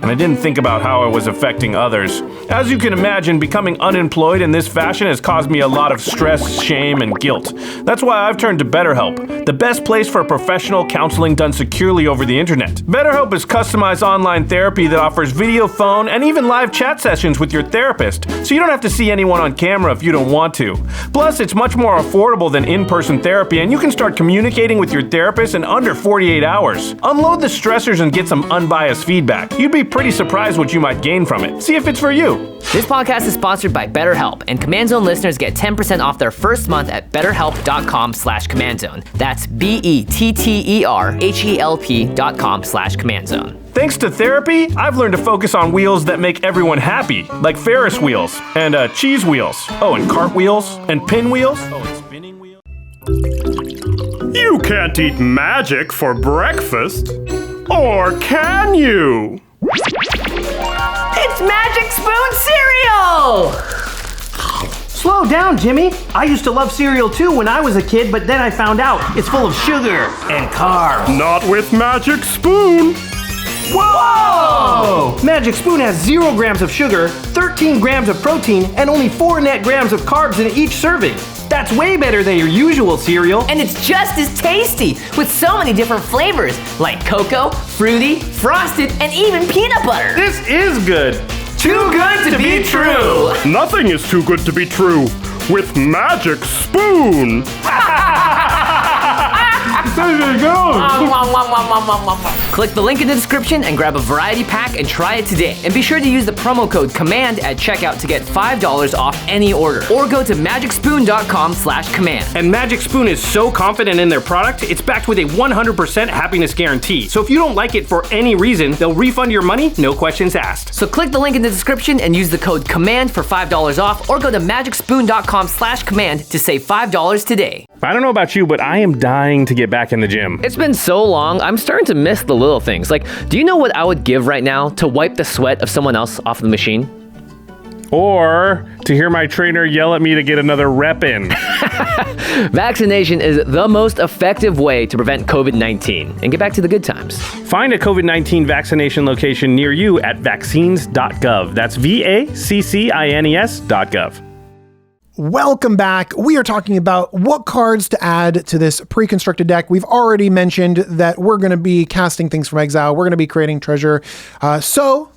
and I didn't think about how it was affecting others. As you can imagine, becoming unemployed in this fashion has caused me a lot of stress, shame, and guilt. That's why I've turned to BetterHelp, the best place for professional counseling done securely over the internet. BetterHelp is customized online therapy that offers video, phone, and even live chat sessions with your therapist, so you don't have to see anyone on camera if you don't want to. Plus, it's much more affordable than in-person therapy, and you can start communicating with your therapist in under 48 hours. Unload the stressors and get some unbiased feedback. You'd be pretty surprised what you might gain from it. See if it's for you. This podcast is sponsored by BetterHelp, and Command Zone listeners get 10% off their first month at betterhelp.com/commandzone. That's BETTERHELP.com/commandzone. Thanks to therapy, I've learned to focus on wheels that make everyone happy, like Ferris wheels, and cheese wheels, and cartwheels, and pinwheels, and spinning wheels. You can't eat magic for breakfast, or can you? It's MAGICSPOON cereal! Slow down, Jimmy. I used to love cereal too when I was a kid, but then I found out it's full of sugar and carbs. Not with Magic Spoon. Whoa! Magic Spoon has 0 grams of sugar, 13 grams of protein, and only 4 net grams of carbs in each serving. That's way better than your usual cereal. And it's just as tasty, with so many different flavors, like cocoa, fruity, frosted, and even peanut butter. This is good. Too good to be true. Nothing is too good to be true with Magic Spoon. There you go. Click the link in the description and grab a variety pack and try it today. And be sure to use the promo code COMMAND at checkout to get $5 off any order. Or go to magicspoon.com/command. And Magic Spoon is so confident in their product, it's backed with a 100% happiness guarantee. So if you don't like it for any reason, they'll refund your money, no questions asked. So click the link in the description and use the code COMMAND for $5 off, or go to magicspoon.com/command to save $5 today. I don't know about you, but I am dying to get back in the gym. It's been so long, I'm starting to miss the little things. Like, do you know what I would give right now to wipe the sweat of someone else off the machine? Or to hear my trainer yell at me to get another rep in. Vaccination is the most effective way to prevent COVID-19 and get back to the good times. Find a COVID-19 vaccination location near you at vaccines.gov. That's vaccines.gov. Welcome back. We are talking about what cards to add to this pre-constructed deck. We've already mentioned that we're going to be casting things from exile. We're going to be creating treasure. So,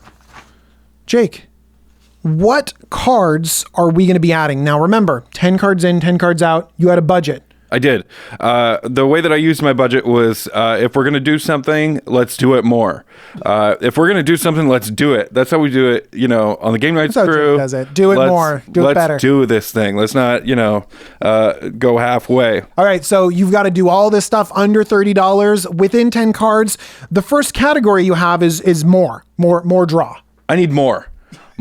Jake, what cards are we going to be adding? Now, remember, 10 cards in, 10 cards out. You had a budget. I did. The way that I used my budget was, if we're going to do something, let's do it more. If we're going to do something, let's do it. That's how we do it, on the Game Nights That's how crew. Jake does it. Do it more. Do it better. Let's do this thing. Let's not, go halfway. All right, so you've got to do all this stuff under $30 within 10 cards. The first category you have is more draw. I need more.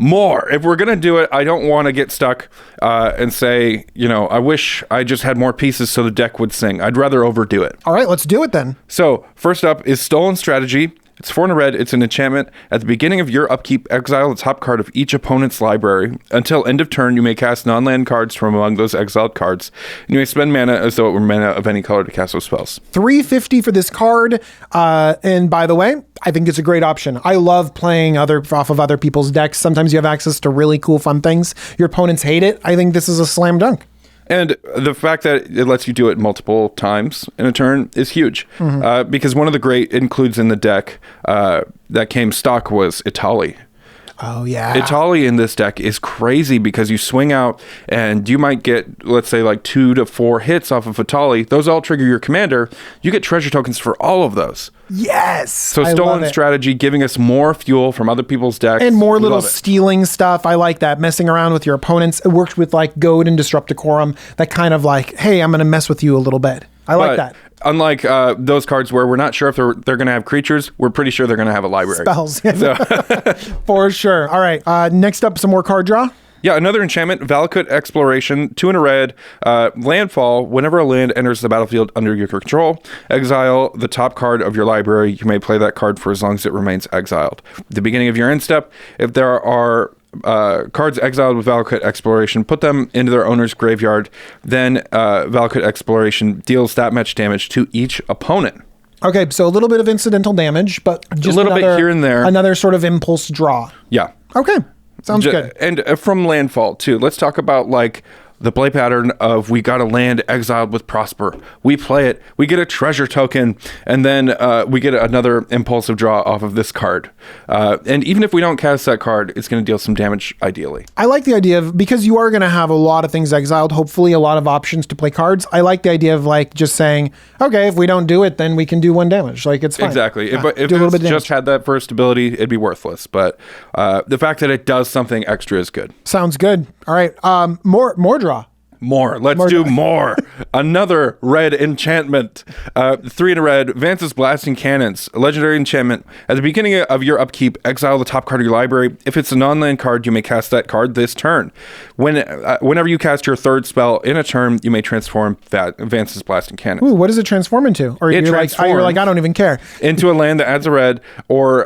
More. If we're going to do it, I don't want to get stuck and say, I wish I just had more pieces so the deck would sing. I'd rather overdo it. All right, let's do it then. So first up is Stolen Strategy. It's 4 and a red. It's an enchantment. At the beginning of your upkeep, exile the top card of each opponent's library. Until end of turn, you may cast non-land cards from among those exiled cards. And you may spend mana as though it were mana of any color to cast those spells. $350 for this card. And by the way, I think it's a great option. I love playing off of other people's decks. Sometimes you have access to really cool, fun things. Your opponents hate it. I think this is a slam dunk. And the fact that it lets you do it multiple times in a turn is huge. Because one of the great includes in the deck that came stock was Itali. Oh, yeah. Itali in this deck is crazy because you swing out and you might get, let's say, like 2 to 4 hits off of Itali. Those all trigger your commander. You get treasure tokens for all of those. Yes. So Stolen Strategy giving us more fuel from other people's decks. And more little stealing stuff. I like that. Messing around with your opponents. It works with like Goad and Disrupt Decorum. That kind of like, hey, I'm going to mess with you a little bit. I like that. Unlike those cards where we're not sure if they're going to have creatures, we're pretty sure they're going to have a library. Spells. For sure. All right. Next up, some more card draw. Yeah, another enchantment, Valakut Exploration, 2 and a red, landfall. Whenever a land enters the battlefield under your control, exile the top card of your library. You may play that card for as long as it remains exiled. At the beginning of your end step, if there are cards exiled with Valakut Exploration, put them into their owner's graveyard. Then Valakut Exploration deals that much damage to each opponent. Okay, so a little bit of incidental damage, but just a little bit here and there. Another sort of impulse draw. Yeah. Okay. Sounds good. And from landfall too. Let's talk about like the play pattern of we got a land exiled with Prosper. We play it. We get a treasure token, and then we get another impulsive draw off of this card. And even if we don't cast that card, it's going to deal some damage ideally. I like the idea of, because you are going to have a lot of things exiled, hopefully a lot of options to play cards. I like the idea of like just saying, okay, if we don't do it, then we can do 1 damage. Like it's fine. Exactly. Yeah, If it just had that first ability, it'd be worthless. But the fact that it does something extra is good. Sounds good. All right. More draw. More. Let's do more. Another red enchantment. 3 and a red. Vance's Blasting Cannons. A legendary enchantment. At the beginning of your upkeep, exile the top card of your library. If it's a non-land card, you may cast that card this turn. Whenever you cast your 3rd spell in a turn, you may transform Vance's Blasting Cannons. Ooh, what does it transform into? Or you're like, I don't even care. Into a land that adds a red, or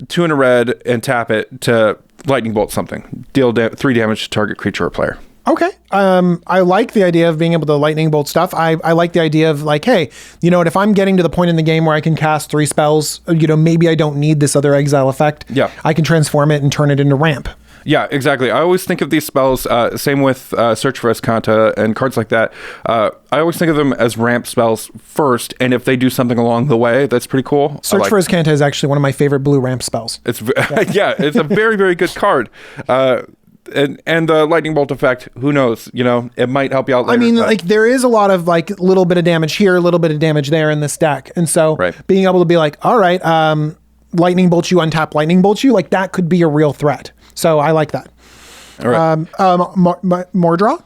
2 and a red and tap it to lightning bolt something. Deal 3 damage to target creature or player. Okay. I like the idea of being able to lightning bolt stuff. I like the idea of like, hey, you know what? If I'm getting to the point in the game where I can cast 3 spells, you know, maybe I don't need this other exile effect. Yeah. I can transform it and turn it into ramp. Yeah, exactly. I always think of these spells, same with Search for Escanta and cards like that. I always think of them as ramp spells first, and if they do something along the way, that's pretty cool. Search for Escanta is actually one of my favorite blue ramp spells. It's it's a very, very good card. And the lightning bolt effect, who knows? You know, it might help you out later. I mean, like there is a lot of like little bit of damage here, a little bit of damage there in this deck, and so being able to be like, all right, lightning bolt you, untap lightning bolt you, like that could be a real threat. So I like that. All right. More draw?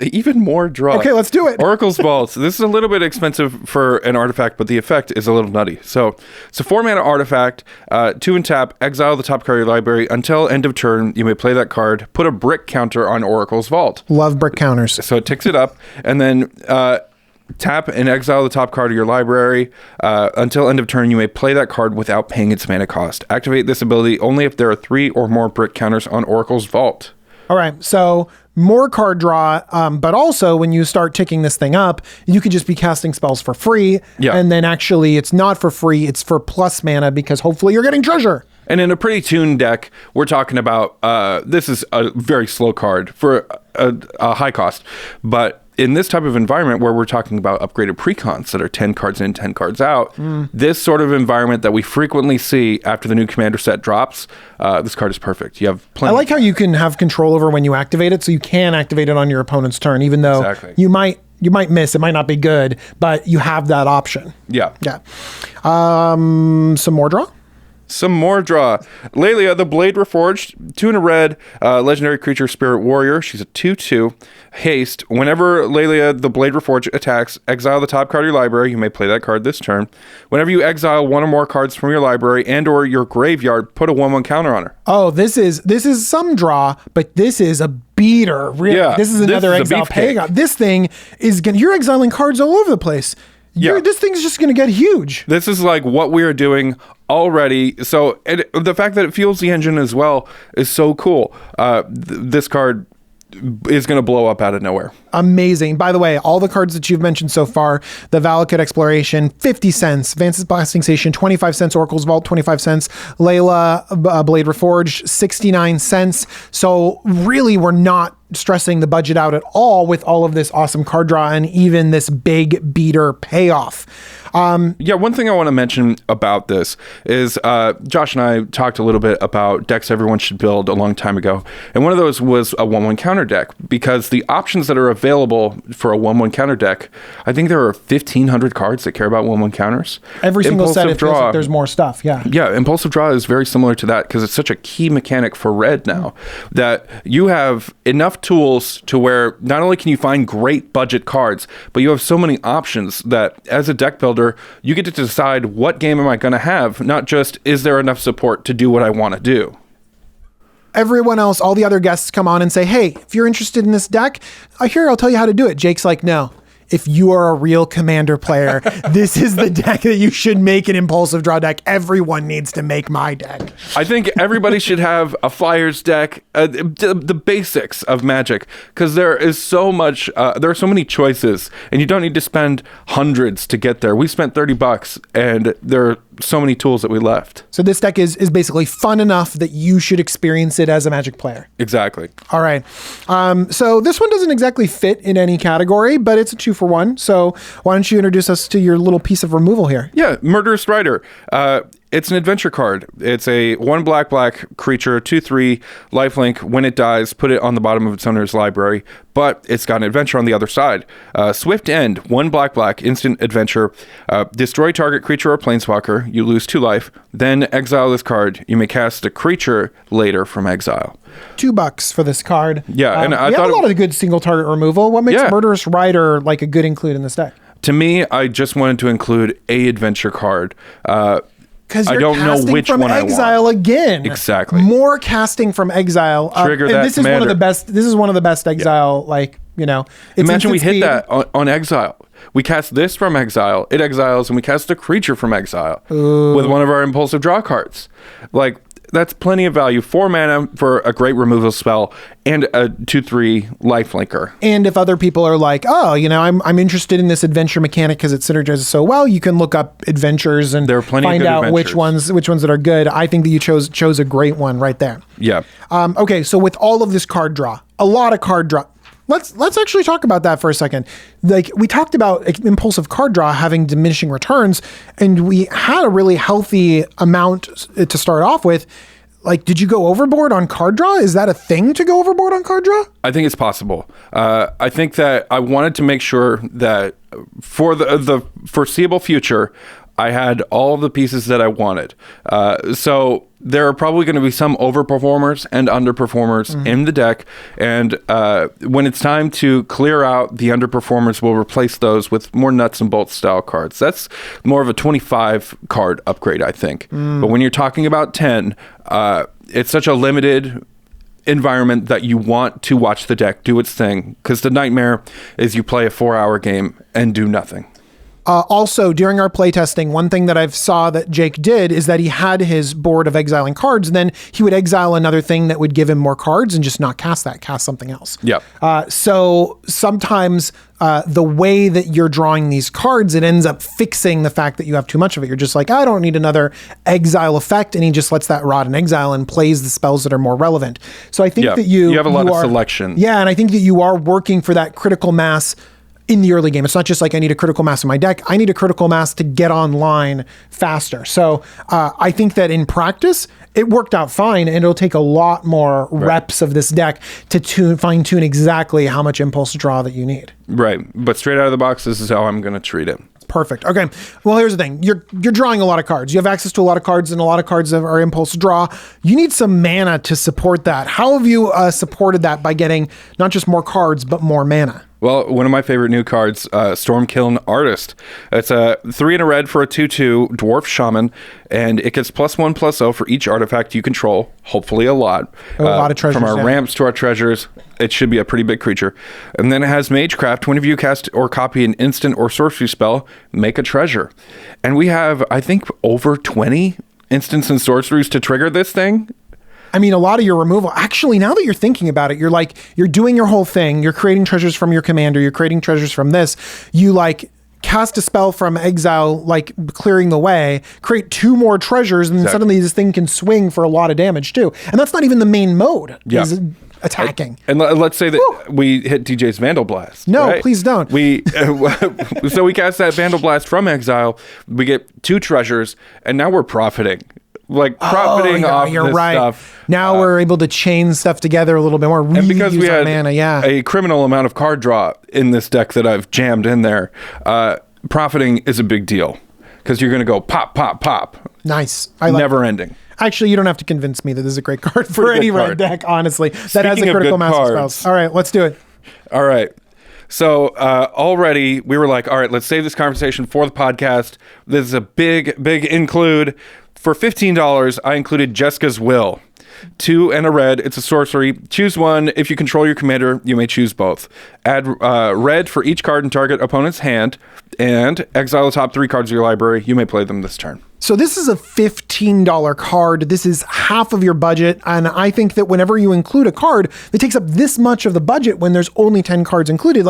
Even more draw. Okay, let's do it. Oracle's Vault. This is a little bit expensive for an artifact, but the effect is a little nutty. So it's a 4-mana artifact, 2 and tap, exile the top card of your library. Until end of turn, you may play that card. Put a brick counter on Oracle's Vault. Love brick counters. So it ticks it up, and then tap and exile the top card of your library. Until end of turn, you may play that card without paying its mana cost. Activate this ability only if there are 3 or more brick counters on Oracle's Vault. All right, so more card draw, but also when you start ticking this thing up, you could just be casting spells for free. Yeah. And then actually it's not for free, it's for plus mana because hopefully you're getting treasure. And in a pretty tuned deck, we're talking about, this is a very slow card for a high cost. But in this type of environment where we're talking about upgraded precons that are 10 cards in, 10 cards out, this sort of environment that we frequently see after the new commander set drops, this card is perfect. You have plenty. I like how you can have control over when you activate it, so you can activate it on your opponent's turn, even though you might miss, it might not be good, but you have that option. Yeah. Yeah. Some more draw? Some more draw. Lelia, the Blade Reforged, 2 and a red, legendary creature, Spirit Warrior. She's a 2/2. Haste. Whenever Lelia, the Blade Reforged, attacks, exile the top card of your library. You may play that card this turn. Whenever you exile 1 or more cards from your library and or your graveyard, put a 1/1 counter on her. Oh, this is some draw, but this is a beater. Really. Yeah, this is another exile payout. This thing is you're exiling cards all over the place. This thing's just going to get huge. This is like what we are doing already. So the fact that it fuels the engine as well is so cool. This card is going to blow up out of nowhere. Amazing. By the way, all the cards that you've mentioned so far, the Valakut Exploration, 50 cents, Vance's Blasting Station, 25 cents, Oracle's Vault, 25 cents, Layla, Blade Reforged, 69 cents. So really, we're not stressing the budget out at all with all of this awesome card draw and even this big beater payoff. One thing I want to mention about this is Josh and I talked a little bit about decks everyone should build a long time ago. And one of those was a 1/1 counter deck, because the options that are available for a 1/1 counter deck, I think there are 1,500 cards that care about 1/1 counters. Every single set, it feels like there's more stuff. Yeah. Yeah. Impulsive Draw is very similar to that because it's such a key mechanic for red now that you have enough tools to where not only can you find great budget cards, but you have so many options that as a deck builder, you get to decide what game am I going to have, not just is there enough support to do what I want to do. Everyone else, all the other guests come on and say, hey, if you're interested in this deck, I'll tell you how to do it. Jake's like, no. If you are a real Commander player, this is the deck that you should make an Impulsive Draw deck. Everyone needs to make my deck. I think everybody should have a Flyers deck, the basics of Magic, because there is so much, there are so many choices, and you don't need to spend hundreds to get there. We spent $30, and there are so many tools that we left. So this deck is basically fun enough that you should experience it as a Magic player. Exactly. All right. So this one doesn't exactly fit in any category, but it's a 2-for-1. So why don't you introduce us to your little piece of removal here? Yeah, Murderous Rider. It's an adventure card. It's a 1 black creature, 2/3 lifelink. When it dies, put it on the bottom of its owner's library, but it's got an adventure on the other side. Swift End, 1 black, instant adventure. Destroy target creature or planeswalker. You lose 2 life. Then exile this card. You may cast a creature later from exile. $2 for this card. Yeah, and I we thought have a lot of good single target removal. What makes Murderous Rider like a good include in this deck? To me, I just wanted to include a adventure card. Because I don't know which from one exile I want. again. Exactly. More casting from exile. Trigger and that this is one of the best. This is one of the best exile. It's imagine we hit speed. that on exile. We cast this from exile. It exiles, and we cast a creature from exile with one of our Impulsive Draw cards. Like, that's plenty of value. 4 mana for a great removal spell and a 2/3 lifelinker. And if other people are like, oh, I'm interested in this adventure mechanic because it synergizes so well, you can look up adventures and there are plenty find of good out adventures. which ones that are good. I think that you chose a great one right there. Yeah. Okay, so with all of this card draw, a lot of card draw. Let's actually talk about that for a second. Like, we talked about impulsive card draw having diminishing returns, and we had a really healthy amount to start off with. Like, did you go overboard on card draw? Is that a thing to go overboard on card draw? I think it's possible. I think that I wanted to make sure that for the foreseeable future, I had all the pieces that I wanted. So there are probably going to be some overperformers and underperformers in the deck. And when it's time to clear out the underperformers, we'll replace those with more nuts and bolts style cards. That's more of a 25 card upgrade, I think. But when you're talking about 10, it's such a limited environment that you want to watch the deck do its thing, because the nightmare is you play a 4-hour game and do nothing. Also, during our playtesting, one thing that I've saw that Jake did is that he had his board of exiling cards, and then he would exile another thing that would give him more cards and just not cast something else. Yeah. So sometimes the way that you're drawing these cards, it ends up fixing the fact that you have too much of it. You're just like, I don't need another exile effect, and he just lets that rot in exile and plays the spells that are more relevant. So I think that you have a lot of selection. Yeah, and I think that you are working for that critical mass in the early game. It's not just like I need a critical mass in my deck. I need a critical mass to get online faster. So I think that in practice, it worked out fine, and it'll take a lot more reps of this deck to fine tune exactly how much impulse draw that you need. Right. But straight out of the box, this is how I'm going to treat it. Perfect. Okay. Well, here's the thing. You're drawing a lot of cards. You have access to a lot of cards, and a lot of cards are impulse draw. You need some mana to support that. How have you supported that by getting not just more cards, but more mana? Well, one of my favorite new cards, Stormkiln Artist. It's a 3 and a red for a 2/2 Dwarf Shaman, and it gets +1/+0 for each artifact you control, hopefully a lot. A lot of treasures. From our ramps to our treasures, it should be a pretty big creature. And then it has Magecraft. Whenever you cast or copy an instant or sorcery spell, make a treasure. And we have, I think, over 20 instants and sorceries to trigger this thing. I mean, a lot of your removal, actually, now that you're thinking about it, you're doing your whole thing. You're creating treasures from your commander. You're creating treasures from this. You cast a spell from exile, clearing the way, create 2 more treasures, and then suddenly this thing can swing for a lot of damage too. And that's not even the main mode. Yeah. Is attacking. And let's say that we hit DJ's Vandal Blast. No, right? please don't. So we cast that Vandal Blast from exile. We get 2 treasures, and now we're profiting. Profiting off you're this right. stuff. Now we're able to chain stuff together a little bit more. And because we had mana, a criminal amount of card draw in this deck that I've jammed in there, profiting is a big deal, because you're going to go pop, pop, pop. Nice. Never ending. Actually, you don't have to convince me that this is a great card for Pretty any good red card. deck, honestly. That Speaking has a of critical good mass of cards. spells. All right, let's do it. All right. So already we were like, all right, let's save this conversation for the podcast. This is a big, big include. For $15, I included Jessica's Will. 2 and a red. It's a sorcery. Choose one. If you control your commander, you may choose both. Add red for each card in target opponent's hand, and exile the top 3 cards of your library. You may play them this turn. So this is a $15 card. This is half of your budget. And I think that whenever you include a card that takes up this much of the budget when there's only 10 cards included,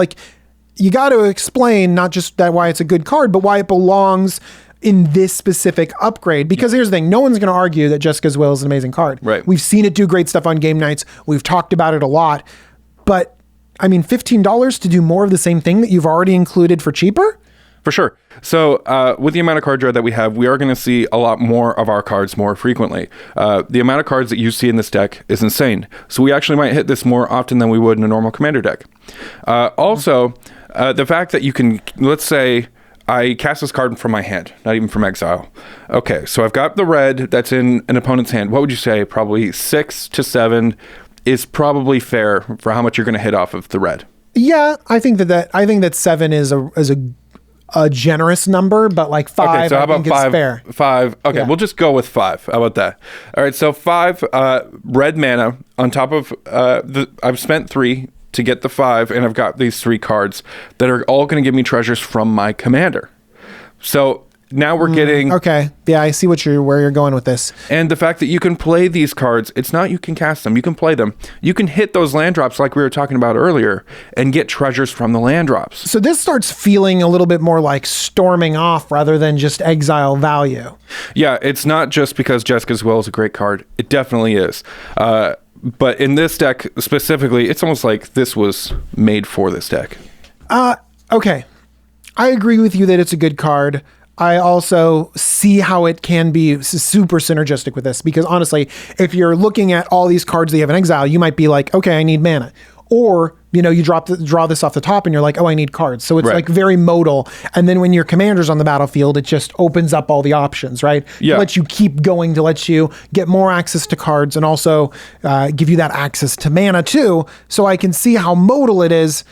you got to explain not just that why it's a good card, but why it belongs in this specific upgrade. Because here's the thing, no one's going to argue that Jessica's Will is an amazing card. Right. We've seen it do great stuff on game nights. We've talked about it a lot. But I mean, $15 to do more of the same thing that you've already included for cheaper? For sure. So with the amount of card draw that we have, we are going to see a lot more of our cards more frequently. The amount of cards that you see in this deck is insane. So we actually might hit this more often than we would in a normal commander deck. Also, the fact that you can, let's say, I cast this card from my hand, not even from exile. Okay, so I've got the red that's in an opponent's hand. What would you say? Probably 6 to 7 is probably fair for how much you're going to hit off of the red. Yeah, I think that 7 is a generous number, but 5, okay, so how about 5? Is fair. 5. Okay, Yeah. we'll just go with 5. How about that? All right, so 5 red mana on top of I've spent 3 to get the 5, and I've got these 3 cards that are all going to give me treasures from my commander. So Now we're getting... Okay. Yeah, I see where you're going with this. And the fact that you can play these cards, it's not you can cast them, you can play them. You can hit those land drops like we were talking about earlier and get treasures from the land drops. So this starts feeling a little bit more like storming off rather than just exile value. Yeah, it's not just because Jessica's Will is a great card. It definitely is. But in this deck specifically, it's almost like this was made for this deck. Okay. I agree with you that it's a good card. I also see how it can be super synergistic with this, because honestly, if you're looking at all these cards that you have in exile, you might be like, okay, I need mana. Or, you draw this off the top and you're like, oh, I need cards. So it's like very modal. And then when your commander's on the battlefield, it just opens up all the options, right? Yeah. To let you keep going, to let you get more access to cards and also give you that access to mana too. So I can see how modal it is.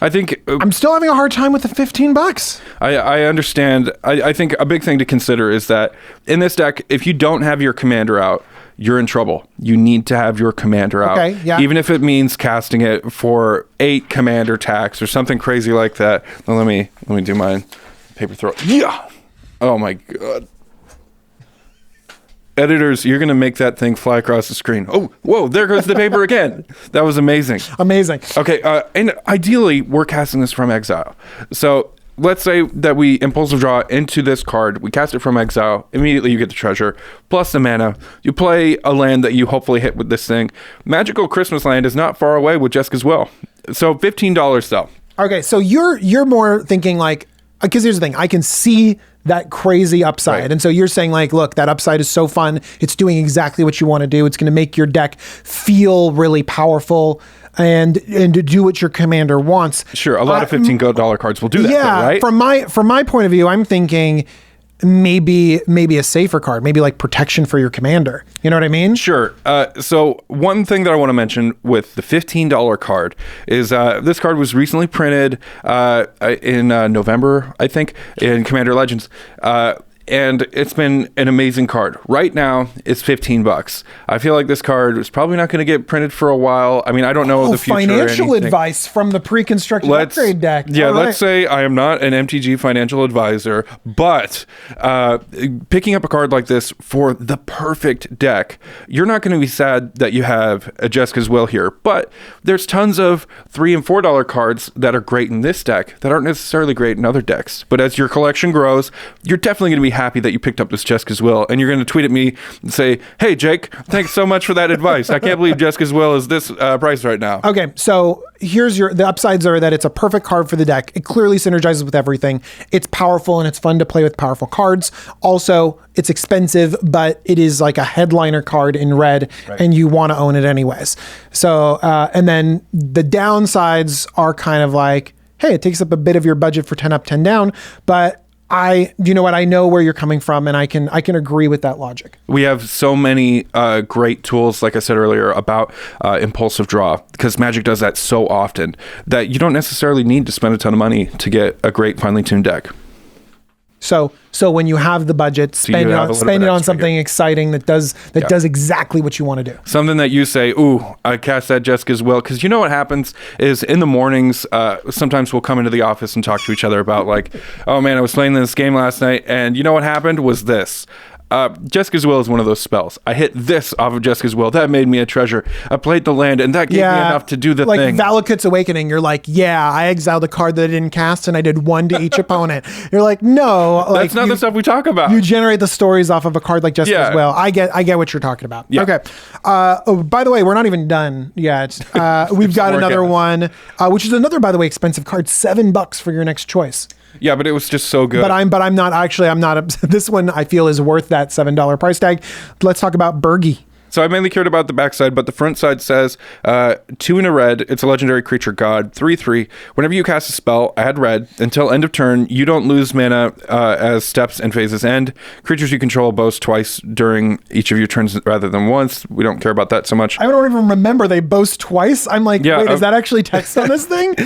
I think I'm still having a hard time with the $15. I understand. I think a big thing to consider is that in this deck, if you don't have your commander out, you're in trouble. You need to have your commander out. Okay, yeah. Even if it means casting it for 8 commander tax or something crazy like that. Now, let me do my paper throw. Yeah. Oh my god. Editors, you're going to make that thing fly across the screen. Oh, whoa, there goes the paper again. That was amazing. Amazing. Okay, and ideally, we're casting this from exile. So let's say that we impulsive draw into this card. We cast it from exile. Immediately, you get the treasure, plus the mana. You play a land that you hopefully hit with this thing. Magical Christmas Land is not far away with Jessica's Will. So $15 though. Okay, so you're more thinking like, because here's the thing, I can see that crazy upside. Right. And so you're saying like, look, that upside is so fun. It's doing exactly what you want to do. It's going to make your deck feel really powerful and to do what your commander wants. Sure, a lot of $15 cards will do that, yeah, though, right? From my point of view, I'm thinking maybe a safer card, maybe like protection for your commander. You know what I mean? Sure. So one thing that I want to mention with the $15 card is this card was recently printed in November, I think, in Commander Legends. And it's been an amazing card. Right now, it's $15. I feel like this card is probably not going to get printed for a while. I mean, I don't know the future. Financial advice from the pre-constructed upgrade deck. Yeah, All right. let's say I am not an MTG financial advisor, but picking up a card like this for the perfect deck, you're not going to be sad that you have a Jessica's Will here. But there's tons of $3 and $4 cards that are great in this deck that aren't necessarily great in other decks. But as your collection grows, you're definitely going to be happy that you picked up this Jessica's Will, and you're going to tweet at me and say, hey Jake, thanks so much for that advice. I can't believe Jessica's Will is this price right now. Okay, so here's the upsides are that it's a perfect card for the deck. It clearly synergizes with everything. It's powerful and it's fun to play with powerful cards. Also, it's expensive, but it is like a headliner card in red, and you want to own it anyways. So and then the downsides are kind of like, hey, it takes up a bit of your budget for 10 up, 10 down, but you know what? I know where you're coming from, and I can agree with that logic. We have so many great tools, like I said earlier, about impulsive draw, because Magic does that so often that you don't necessarily need to spend a ton of money to get a great finely tuned deck. So when you have the budget, spend it on something exciting that does exactly what you want to do. Something that you say, ooh, I cast that Jessica's Will. Because you know what happens is in the mornings, sometimes we'll come into the office and talk to each other about like, oh man, I was playing this game last night, and you know what happened was this. Jessica's Will is one of those spells. I hit this off of Jessica's Will. That made me a treasure. I played the land, and that gave me enough to do the thing. Like Valakut's Awakening, you're like, yeah, I exiled a card that I didn't cast, and I did 1 to each opponent. You're like, no. That's not the stuff we talk about. You generate the stories off of a card like Jessica's Will. I get what you're talking about. Yeah. Okay. By the way, we're not even done yet. We've got another one, which is another, by the way, expensive card, $7 for your next choice. Yeah, but it was just so good. But I'm not. This one I feel is worth that $7 price tag. Let's talk about Bergie. So I mainly cared about the backside, but the front side says 2 in a red. It's a legendary creature god, 3/3. Whenever you cast a spell, add red. Until end of turn, you don't lose mana as steps and phases end. Creatures you control boast twice during each of your turns rather than once. We don't care about that so much. I don't even remember they boast twice. I'm like, wait, is that actually text on this thing?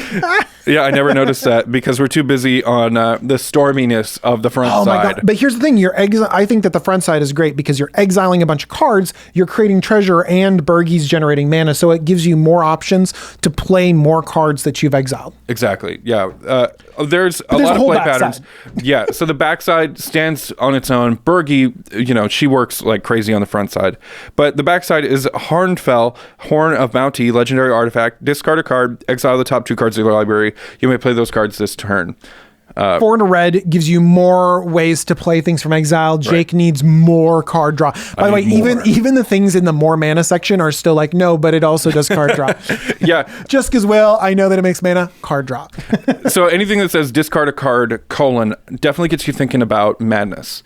Yeah, I never noticed that because we're too busy on the storminess of the front side. Oh my god! But here's the thing: I think that the front side is great because you're exiling a bunch of cards. You're creating treasure and Bergie's generating mana, so it gives you more options to play more cards that you've exiled. Exactly. Yeah. There's a lot of whole play backside. patterns. Yeah. So the backside stands on its own. Bergie, she works like crazy on the front side. But the backside is Harnfell, Horn of Bounty, legendary artifact. Discard a card, exile the top 2 cards of your library. You may play those cards this turn. 4 and a red gives you more ways to play things from exile. Jake needs more card draw. By the way, even the things in the more mana section are still like, no, but it also does card draw. Yeah. Just because, I know that it makes mana, card draw. So anything that says discard a card, definitely gets you thinking about madness.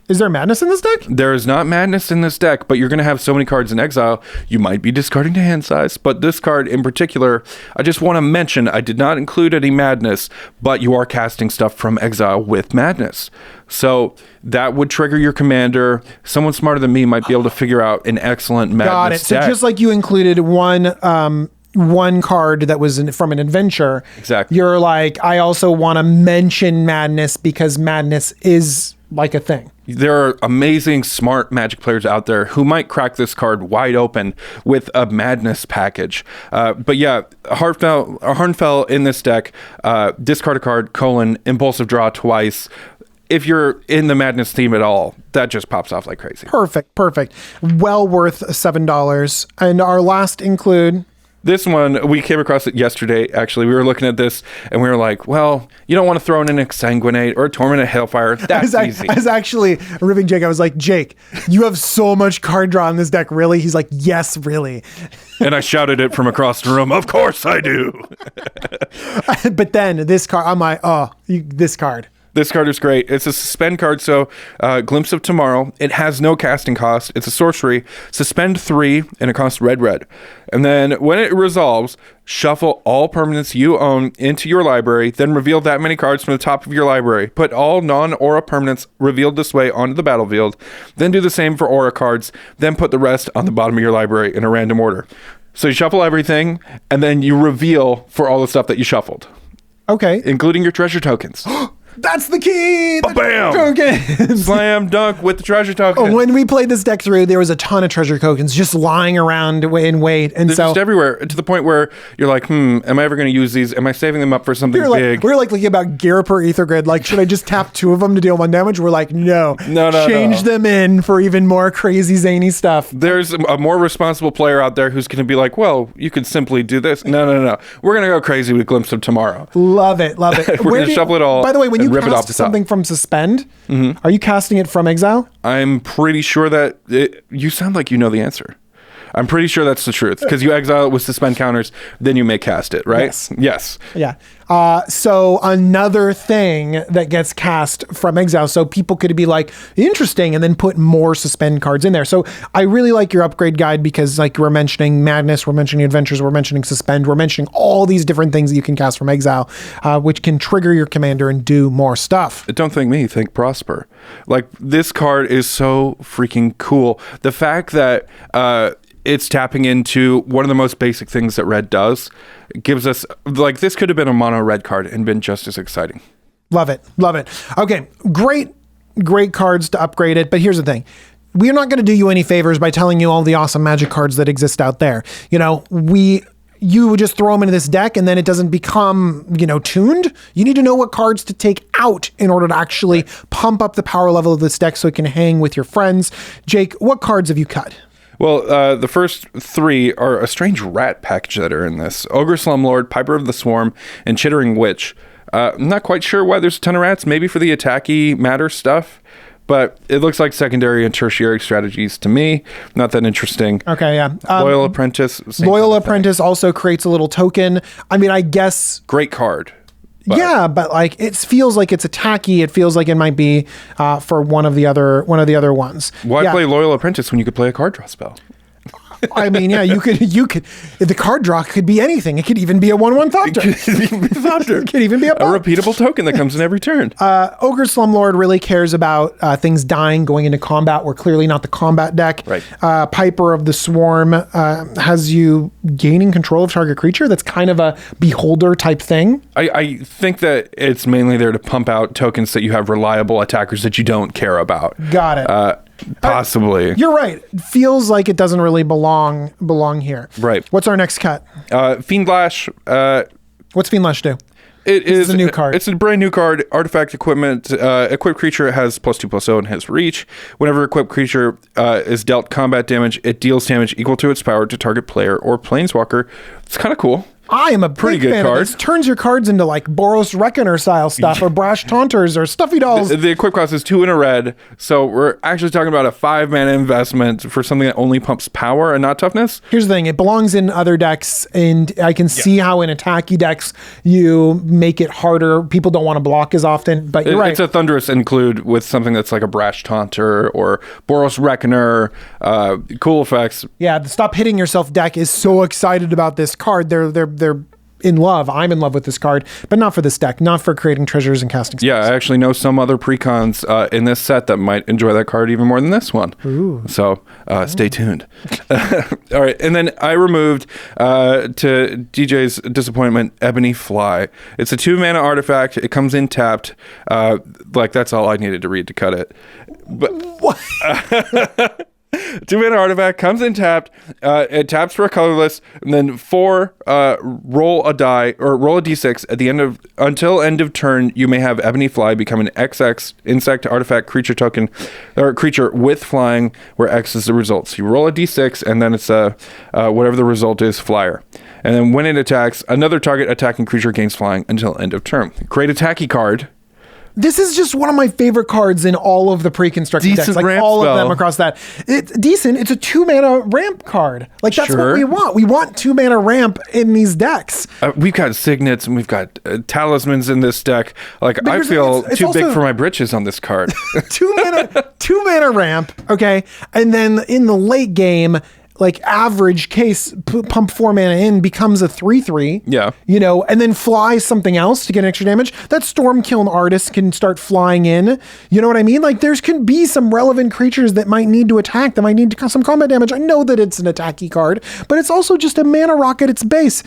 Is there madness in this deck? There is not madness in this deck, but you're going to have so many cards in exile, you might be discarding to hand size. But this card in particular, I just want to mention, I did not include any madness, but you are casting stuff from exile with madness. So that would trigger your commander. Someone smarter than me might be able to figure out an excellent madness Got it. deck. So just like you included one card that was from an adventure. Exactly. You're like, I also want to mention madness because madness is like a thing. There are amazing, smart Magic players out there who might crack this card wide open with a madness package. But yeah, Harnfell in this deck, discard a card, impulsive draw twice. If you're in the madness theme at all, that just pops off like crazy. Perfect. Well worth $7. And our last include... This one, we came across it yesterday, actually. We were looking at this, and we were like, well, you don't want to throw in an Exsanguinate or a Torment of Hailfire. That's easy. I was actually ribbing Jake. I was like, Jake, you have so much card draw in this deck, really? He's like, yes, really. And I shouted it from across the room, of course I do. But then this card, I'm like, this card. This card is great. It's a suspend card, so Glimpse of Tomorrow. It has no casting cost. It's a sorcery. Suspend 3, and it costs red. And then when it resolves, shuffle all permanents you own into your library, then reveal that many cards from the top of your library. Put all non-aura permanents revealed this way onto the battlefield. Then do the same for aura cards. Then put the rest on the bottom of your library in a random order. So you shuffle everything, and then you reveal for all the stuff that you shuffled. Okay. Including your treasure tokens. That's the key. Bam! Tokens. Slam dunk with the treasure token. When we played this deck through, there was a ton of treasure tokens just lying around in wait. And they're just everywhere to the point where you're like, am I ever going to use these? Am I saving them up for something big? We're like looking about Garriper Ethergrid. Like, should I just tap 2 of them to deal 1 damage? We're like, no. Change them in for even more crazy zany stuff. There's a more responsible player out there who's going to be like, well, you could simply do this. No. We're going to go crazy with Glimpse of Tomorrow. Love it. We're going to shuffle it all. By the way, when you rip it off cast the top. something from Suspend, are you casting it from exile? I'm pretty sure that you sound like you know the answer. I'm pretty sure that's the truth because you exile it with suspend counters, then you may cast it, right? Yes. Yeah. So another thing that gets cast from exile, so people could be like, interesting, and then put more suspend cards in there. So I really like your upgrade guide because like we're mentioning madness, we're mentioning adventures, we're mentioning suspend, we're mentioning all these different things that you can cast from exile, which can trigger your commander and do more stuff. Don't thank me, thank Prosper. Like this card is so freaking cool. The fact that it's tapping into one of the most basic things that red does. It gives us, like, this could have been a mono red card and been just as exciting. Love it. Okay, great cards to upgrade it. But here's the thing. We're not going to do you any favors by telling you all the awesome Magic cards that exist out there. You would just throw them into this deck and then it doesn't become, tuned. You need to know what cards to take out in order to actually pump up the power level of this deck so it can hang with your friends. Jake, what cards have you cut? Well, the first 3 are a strange rat package that are in this. Ogre Slumlord, Piper of the Swarm, and Chittering Witch. I'm not quite sure why there's a ton of rats, maybe for the attacky matter stuff, but it looks like secondary and tertiary strategies to me. Not that interesting. Okay, yeah. Loyal Apprentice. Loyal Apprentice also creates a little token. I mean, I guess... Great card. But like it feels like it's attacky. It feels like it might be for one of the other ones. Why play Loyal Apprentice when you could play a card draw spell? I mean, yeah, you could. The card draw could be anything. It could even be a 1/1 Thopter. It could even be a repeatable token that comes in every turn. Ogre Slumlord really cares about things dying, going into combat. We're clearly not the combat deck. Right. Piper of the Swarm has you gaining control of target creature. That's kind of a beholder type thing. I think that it's mainly there to pump out tokens that you have reliable attackers that you don't care about. Got it. Possibly. You're right. It feels like it doesn't really belong here. Right. What's our next cut? Fiend Lash. What's Fiend Lash do? It is a new card. It's a brand new card. Artifact equipment. Equipped creature has +2/+0 and has reach. Whenever equipped creature is dealt combat damage, it deals damage equal to its power to target player or planeswalker. It's kind of cool. I am a Pretty big good fan card. of this. Turns your cards into like Boros Reckoner style stuff or Brash Taunters or Stuffy Dolls. The equip cost is 2 and a red, so we're actually talking about a 5-mana investment for something that only pumps power and not toughness. Here's the thing, it belongs in other decks, and I can see how in attacky decks you make it harder. People don't want to block as often, but you're right. It's a thunderous include with something that's like a Brash Taunter or Boros Reckoner, cool effects. Yeah, the Stop Hitting Yourself deck is so excited about this card. They're in love. I'm in love with this card, but not for this deck, not for creating treasures and casting spells. Yeah, I actually know some other precons in this set that might enjoy that card even more than this one. Ooh. So stay tuned. All right, and then I removed, to DJ's disappointment, Ebony Fly. It's a 2-mana artifact. It comes in tapped. That's all I needed to read to cut it. But what? 2-mana artifact comes in tapped. It taps for a colorless, and then 4 roll a die or roll a d6 at the end of until end of turn. You may have Ebony Fly become an XX insect artifact creature token or creature with flying, where X is the result. So you roll a d6, and then it's whatever the result is, flyer. And then when it attacks, another target attacking creature gains flying until end of turn. Great attacky card. This is just one of my favorite cards in all of the pre-constructed decks. Like ramp all spell. of them across that. It's decent. It's a 2-mana ramp card. Like that's Sure. what we want. We want 2-mana ramp in these decks. We've got signets and we've got talismans in this deck. Like But I here's the feel thing, it's too big also- for my britches on this card. 2-mana ramp. Okay. And then in the late game, like average case, pump 4 mana in becomes a 3/3. Yeah. You know, and then fly something else to get extra damage. That Stormkiln artist can start flying in. You know what I mean? Like there's can be some relevant creatures that might need to attack, that might need some combat damage. I know that it's an attacky card, but it's also just a mana rock at its base.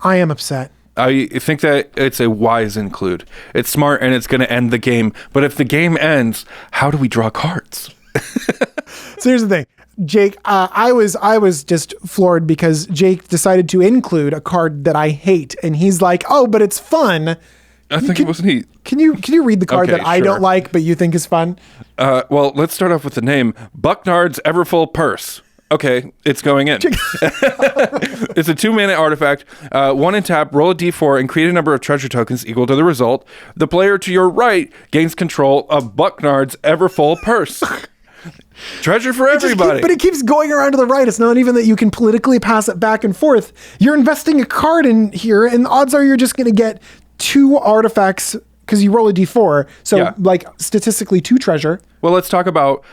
I am upset. I think that it's a wise include. It's smart and it's going to end the game. But if the game ends, how do we draw cards? So here's the thing. Jake, I was just floored because Jake decided to include a card that I hate, and he's like, "Oh, but it's fun." I think it was neat. Can you read the card Okay, that I sure. don't like but you think is fun? Well, let's start off with the name. Bucknard's Everfull Purse. Okay, it's going in. It's a 2-mana artifact. 1 in tap, roll a d4, and create a number of treasure tokens equal to the result. The player to your right gains control of Bucknard's Everfull Purse. Treasure for everybody. But it keeps going around to the right. It's not even that you can politically pass it back and forth. You're investing a card in here, and the odds are you're just going to get 2 artifacts because you roll a d4. So, Yeah. like, statistically, 2 treasure. Well, let's talk about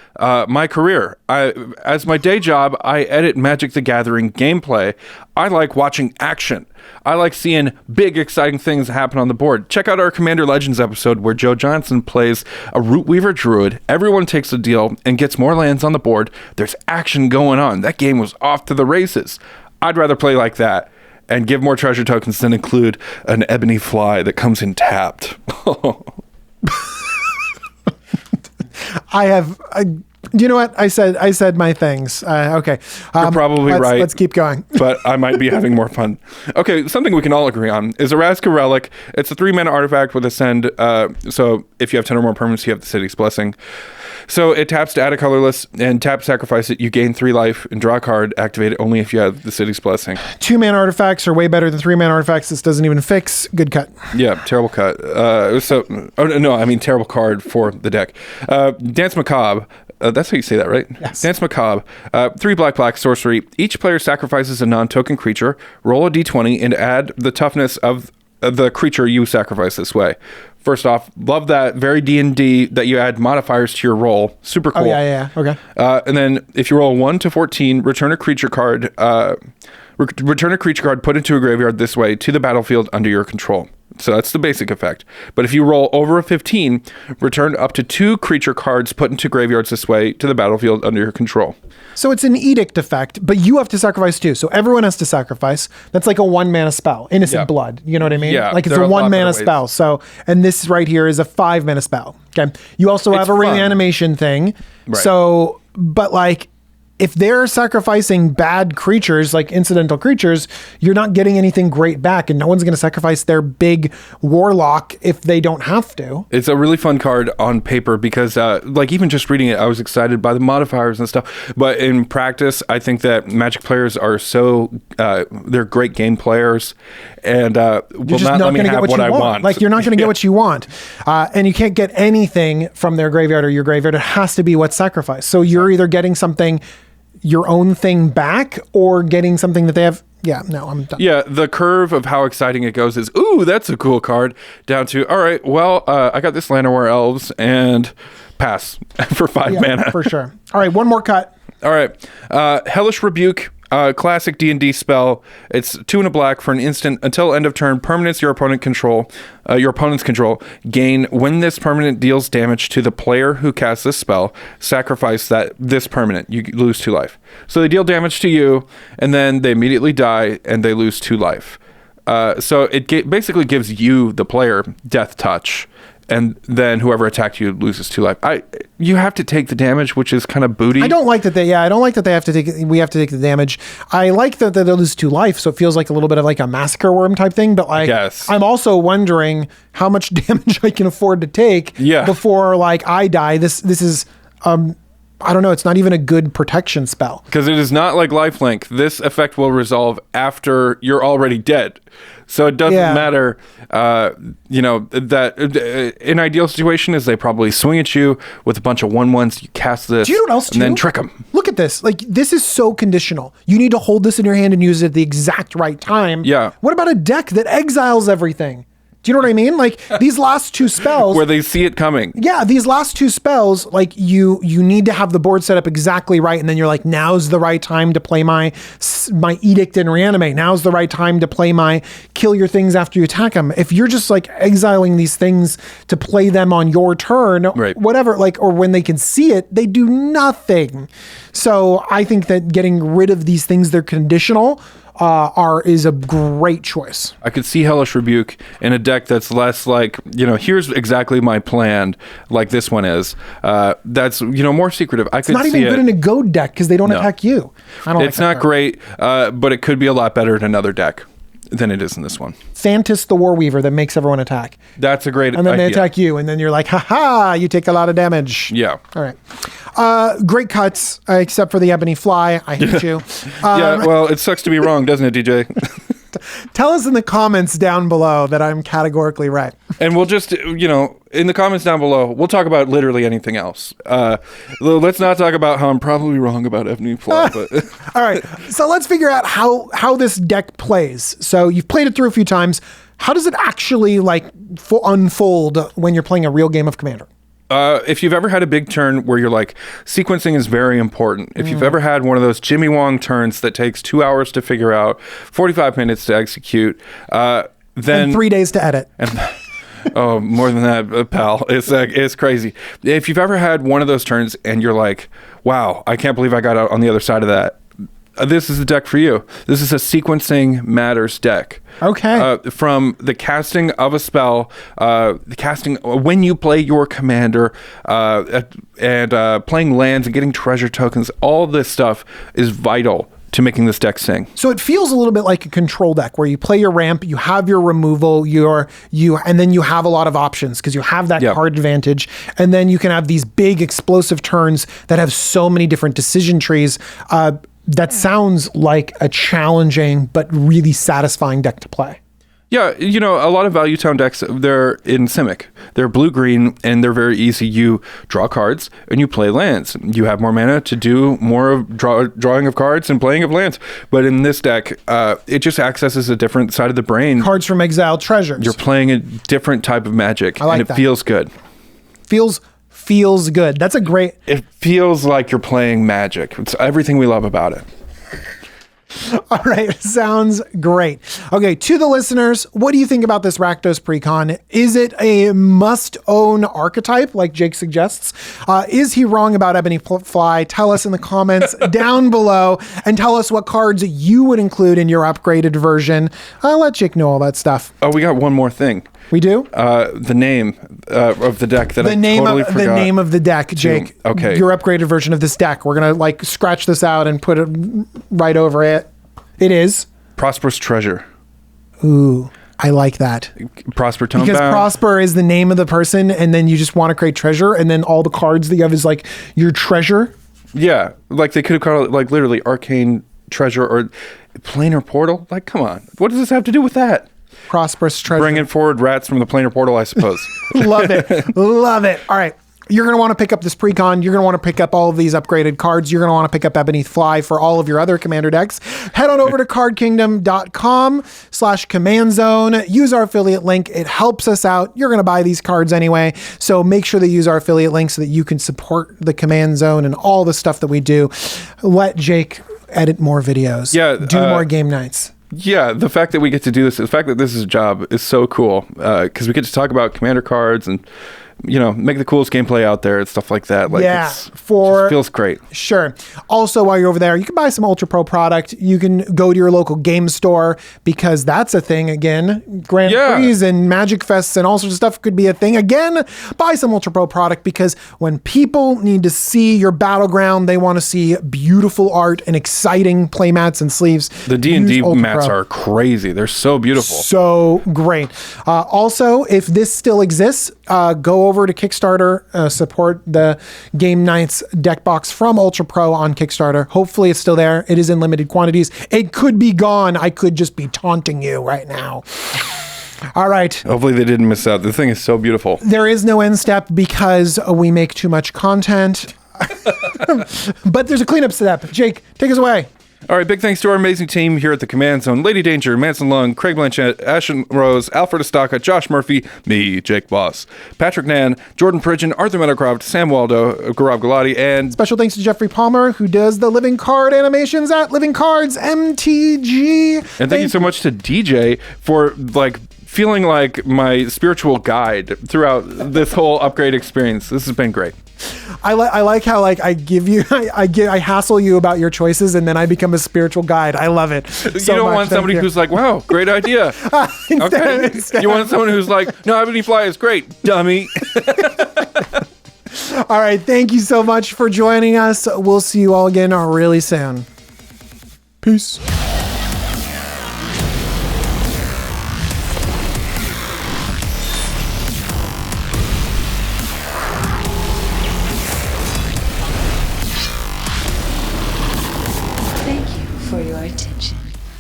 my career. As my day job, I edit Magic the Gathering gameplay. I like watching action. I like seeing big, exciting things happen on the board. Check out our Commander Legends episode where Joe Johnson plays a Root Weaver Druid. Everyone takes a deal and gets more lands on the board. There's action going on. That game was off to the races. I'd rather play like that and give more treasure tokens than include an Ebony Fly that comes in tapped. You know what? I said my things. Okay. You're probably right. Let's keep going. But I might be having more fun. Okay, something we can all agree on is a Razka Relic. It's a 3-mana artifact with Ascend. So if you have 10 or more permanents, you have the City's Blessing. So it taps to add a colorless, and tap sacrifice it. You gain 3 life and draw a card. Activate it only if you have the City's Blessing. 2-mana artifacts are way better than 3-mana artifacts. This doesn't even fix. Good cut. Yeah, terrible cut. Terrible card for the deck. Dance Macabre. That's how you say that, right? Yes. Dance Macabre. 3 black sorcery. Each player sacrifices a non-token creature. Roll a d20 and add the toughness of the creature you sacrifice this way. First off, love that. Very D&D that you add modifiers to your roll. Super cool. Oh, yeah. Okay. And then if you roll 1 to 14, return a creature card Return a creature card put into a graveyard this way to the battlefield under your control. So that's the basic effect. But if you roll over a 15, return up to 2 creature cards put into graveyards this way to the battlefield under your control. So it's an edict effect, but you have to sacrifice too. So everyone has to sacrifice. That's like a 1 mana spell, Innocent Blood. You know what I mean? Yeah, like it's there a are a 1 lot mana better ways. spell. So, and this right here is a 5 mana spell. Okay. You also have It's a fun. reanimation thing. Right. So, but like, if they're sacrificing bad creatures, like incidental creatures, you're not getting anything great back, and no one's going to sacrifice their big warlock if they don't have to. It's a really fun card on paper because, like, even just reading it, I was excited by the modifiers and stuff. But in practice, I think that Magic players are they're great game players, and will You're just not not let me going to get have what what you I want. want. Like, you're not going to get what you want. And you can't get anything from their graveyard or your graveyard. It has to be what's sacrificed. So you're either getting something, your own thing back, or getting something that they have. Yeah, no, I'm done. Yeah, the curve of how exciting it goes is, ooh, that's a cool card, down to, all right, well, I got this Llanowar Elves, and pass for 5 mana. For sure. All right, one more cut. All right. Hellish Rebuke, classic D&D spell. It's 2 and a black for an instant until end of turn. Permanents your opponent's control gain. When this permanent deals damage to the player who casts this spell, sacrifice this permanent. You lose 2 life. So they deal damage to you, and then they immediately die, and they lose 2 life. So it basically gives you, the player, death touch. And then whoever attacked you loses 2 life. You have to take the damage, which is kind of booty. I don't like that we have to take the damage. I like that they lose 2 life, so it feels like a little bit of like a massacre worm type thing. But like, Yes. I'm also wondering how much damage I can afford to take before like I die. This is I don't know. It's not even a good protection spell. Because it is not like lifelink. This effect will resolve after you're already dead. So it doesn't matter, that an ideal situation is they probably swing at you with a bunch of 1/1s. You cast this, Do you know what else and then trick them. Look at this. Like, this is so conditional. You need to hold this in your hand and use it at the exact right time. Yeah. What about a deck that exiles everything? Do you know what I mean? Like, these last 2 spells. Where they see it coming. Yeah, these last 2 spells, like you need to have the board set up exactly right, and then you're like, now's the right time to play my Edict and Reanimate. Now's the right time to play my kill your things after you attack them. If you're just like exiling these things to play them on your turn, whatever, like, or when they can see it, they do nothing. So I think that getting rid of these things, they're conditional, is a great choice. I could see Hellish Rebuke in a deck that's less like, here's exactly my plan, like this one is. That's, more secretive. It's not even good in a goad deck because they don't attack you. It's not great, but it could be a lot better in another deck than it is in this one. Fantis the Warweaver that makes everyone attack. That's a great And then idea. they attack you, and then you're like, ha, you take a lot of damage. Yeah. All right. Great cuts, except for the Ebony Fly. I hate you. Yeah, well, it sucks to be wrong, doesn't it, DJ? Tell us in the comments down below that I'm categorically right. And we'll just, in the comments down below, we'll talk about literally anything else. Let's not talk about how I'm probably wrong about Ebony Fly. But All right. So let's figure out how this deck plays. So you've played it through a few times. How does it actually unfold when you're playing a real game of Commander? If you've ever had a big turn where you're like, sequencing is very important. If you've ever had one of those Jimmy Wong turns that takes 2 hours to figure out, 45 minutes to execute, then... And 3 days to edit. Oh, more than that, pal. It's crazy. If you've ever had one of those turns and you're like, wow, I can't believe I got out on the other side of that. This is the deck for you. This is a sequencing matters deck. Okay. From the casting of a spell, the casting when you play your commander, and playing lands and getting treasure tokens, all this stuff is vital to making this deck sing. So it feels a little bit like a control deck where you play your ramp, you have your removal, and then you have a lot of options because you have that card advantage, and then you can have these big explosive turns that have so many different decision trees. That sounds like a challenging but really satisfying deck to play. Yeah, a lot of Value Town decks, they're in Simic. They're blue-green, and they're very easy. You draw cards, and you play lands. You have more mana to do more of drawing of cards and playing of lands. But in this deck, it just accesses a different side of the brain. Cards from Exiled Treasures. You're playing a different type of Magic, I like and it that. feels good. Feels good. That's a great... It feels like you're playing Magic. It's everything we love about it. All right, sounds great. Okay, to the listeners, what do you think about this Rakdos Precon? Is it a must-own archetype, like Jake suggests? Is he wrong about Ebony Fly? Tell us in the comments down below, and tell us what cards you would include in your upgraded version. I'll let Jake know all that stuff. Oh, we got one more thing. We do? The name of the deck that the I name totally of forgot. The name of the deck, Jake. Okay. Your upgraded version of this deck. We're going to scratch this out and put it right over it. It is Prosperous Treasure. Ooh, I like that. Prosper Tone Because Bound. Prosper is the name of the person, and then you just want to create treasure, and then all the cards that you have is like your treasure. Yeah, like they could have called it like literally Arcane Treasure or Planar Portal. Like, come on. What does this have to do with that? Prosperous Treasure. Bringing forward rats from the Planar Portal, I suppose. Love it. Love it. All right. You're going to want to pick up this Precon. You're going to want to pick up all of these upgraded cards. You're going to want to pick up Ebony Fly for all of your other Commander decks. Head on over to cardkingdom.com/command zone. Use our affiliate link. It helps us out. You're going to buy these cards anyway. So make sure to use our affiliate link so that you can support the Command Zone and all the stuff that we do. Let Jake edit more videos. Yeah, Do more game nights. Yeah, the fact that we get to do this, the fact that this is a job is so cool because we get to talk about Commander cards and, you know, make the coolest gameplay out there and stuff like that. Like, Yeah, it just feels great. Sure. Also, while you're over there, you can buy some UltraPro product. You can go to your local game store because that's a thing again. Grand Prix and Magic Fests and all sorts of stuff could be a thing again. Buy some UltraPro product because when people need to see your battleground, they want to see beautiful art and exciting playmats and sleeves. The D&D mats are crazy. They're so beautiful. So great. Also, if this still exists, go over to Kickstarter, support the Game Nights deck box from UltraPro on Kickstarter. Hopefully it's still there. It is in limited quantities. It could be gone. I could just be taunting you right now. All right. Hopefully they didn't miss out. The thing is so beautiful. There is no end step because we make too much content. But there's a cleanup step. Jake, take us away. All right, big thanks to our amazing team here at the Command Zone. Lady Danger, Manson Lung, Craig Blanchett, Ashen Rose, Alfred Estaca, Josh Murphy, me, Jake Boss, Patrick Nan, Jordan Pridgeon, Arthur Meadowcroft, Sam Waldo, Gaurav Galati, and... Special thanks to Jeffrey Palmer, who does the living card animations at Living Cards MTG. And thank you so much to DJ for, feeling like my spiritual guide throughout this whole upgrade experience. This has been great. I like how I give you I hassle you about your choices and then I become a spiritual guide. I love it. You don't want somebody who's like, wow, great idea. Okay. You want someone who's like, no, Ebony Fly is great, dummy. All right, thank you so much for joining us. We'll see you all again really soon. Peace.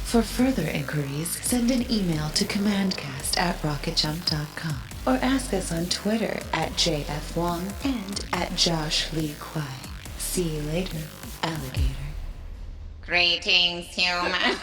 For further inquiries, send an email to commandcast@rocketjump.com or ask us on Twitter @JFWong and @JoshLeeQuai. See you later, alligator. Greetings, humans.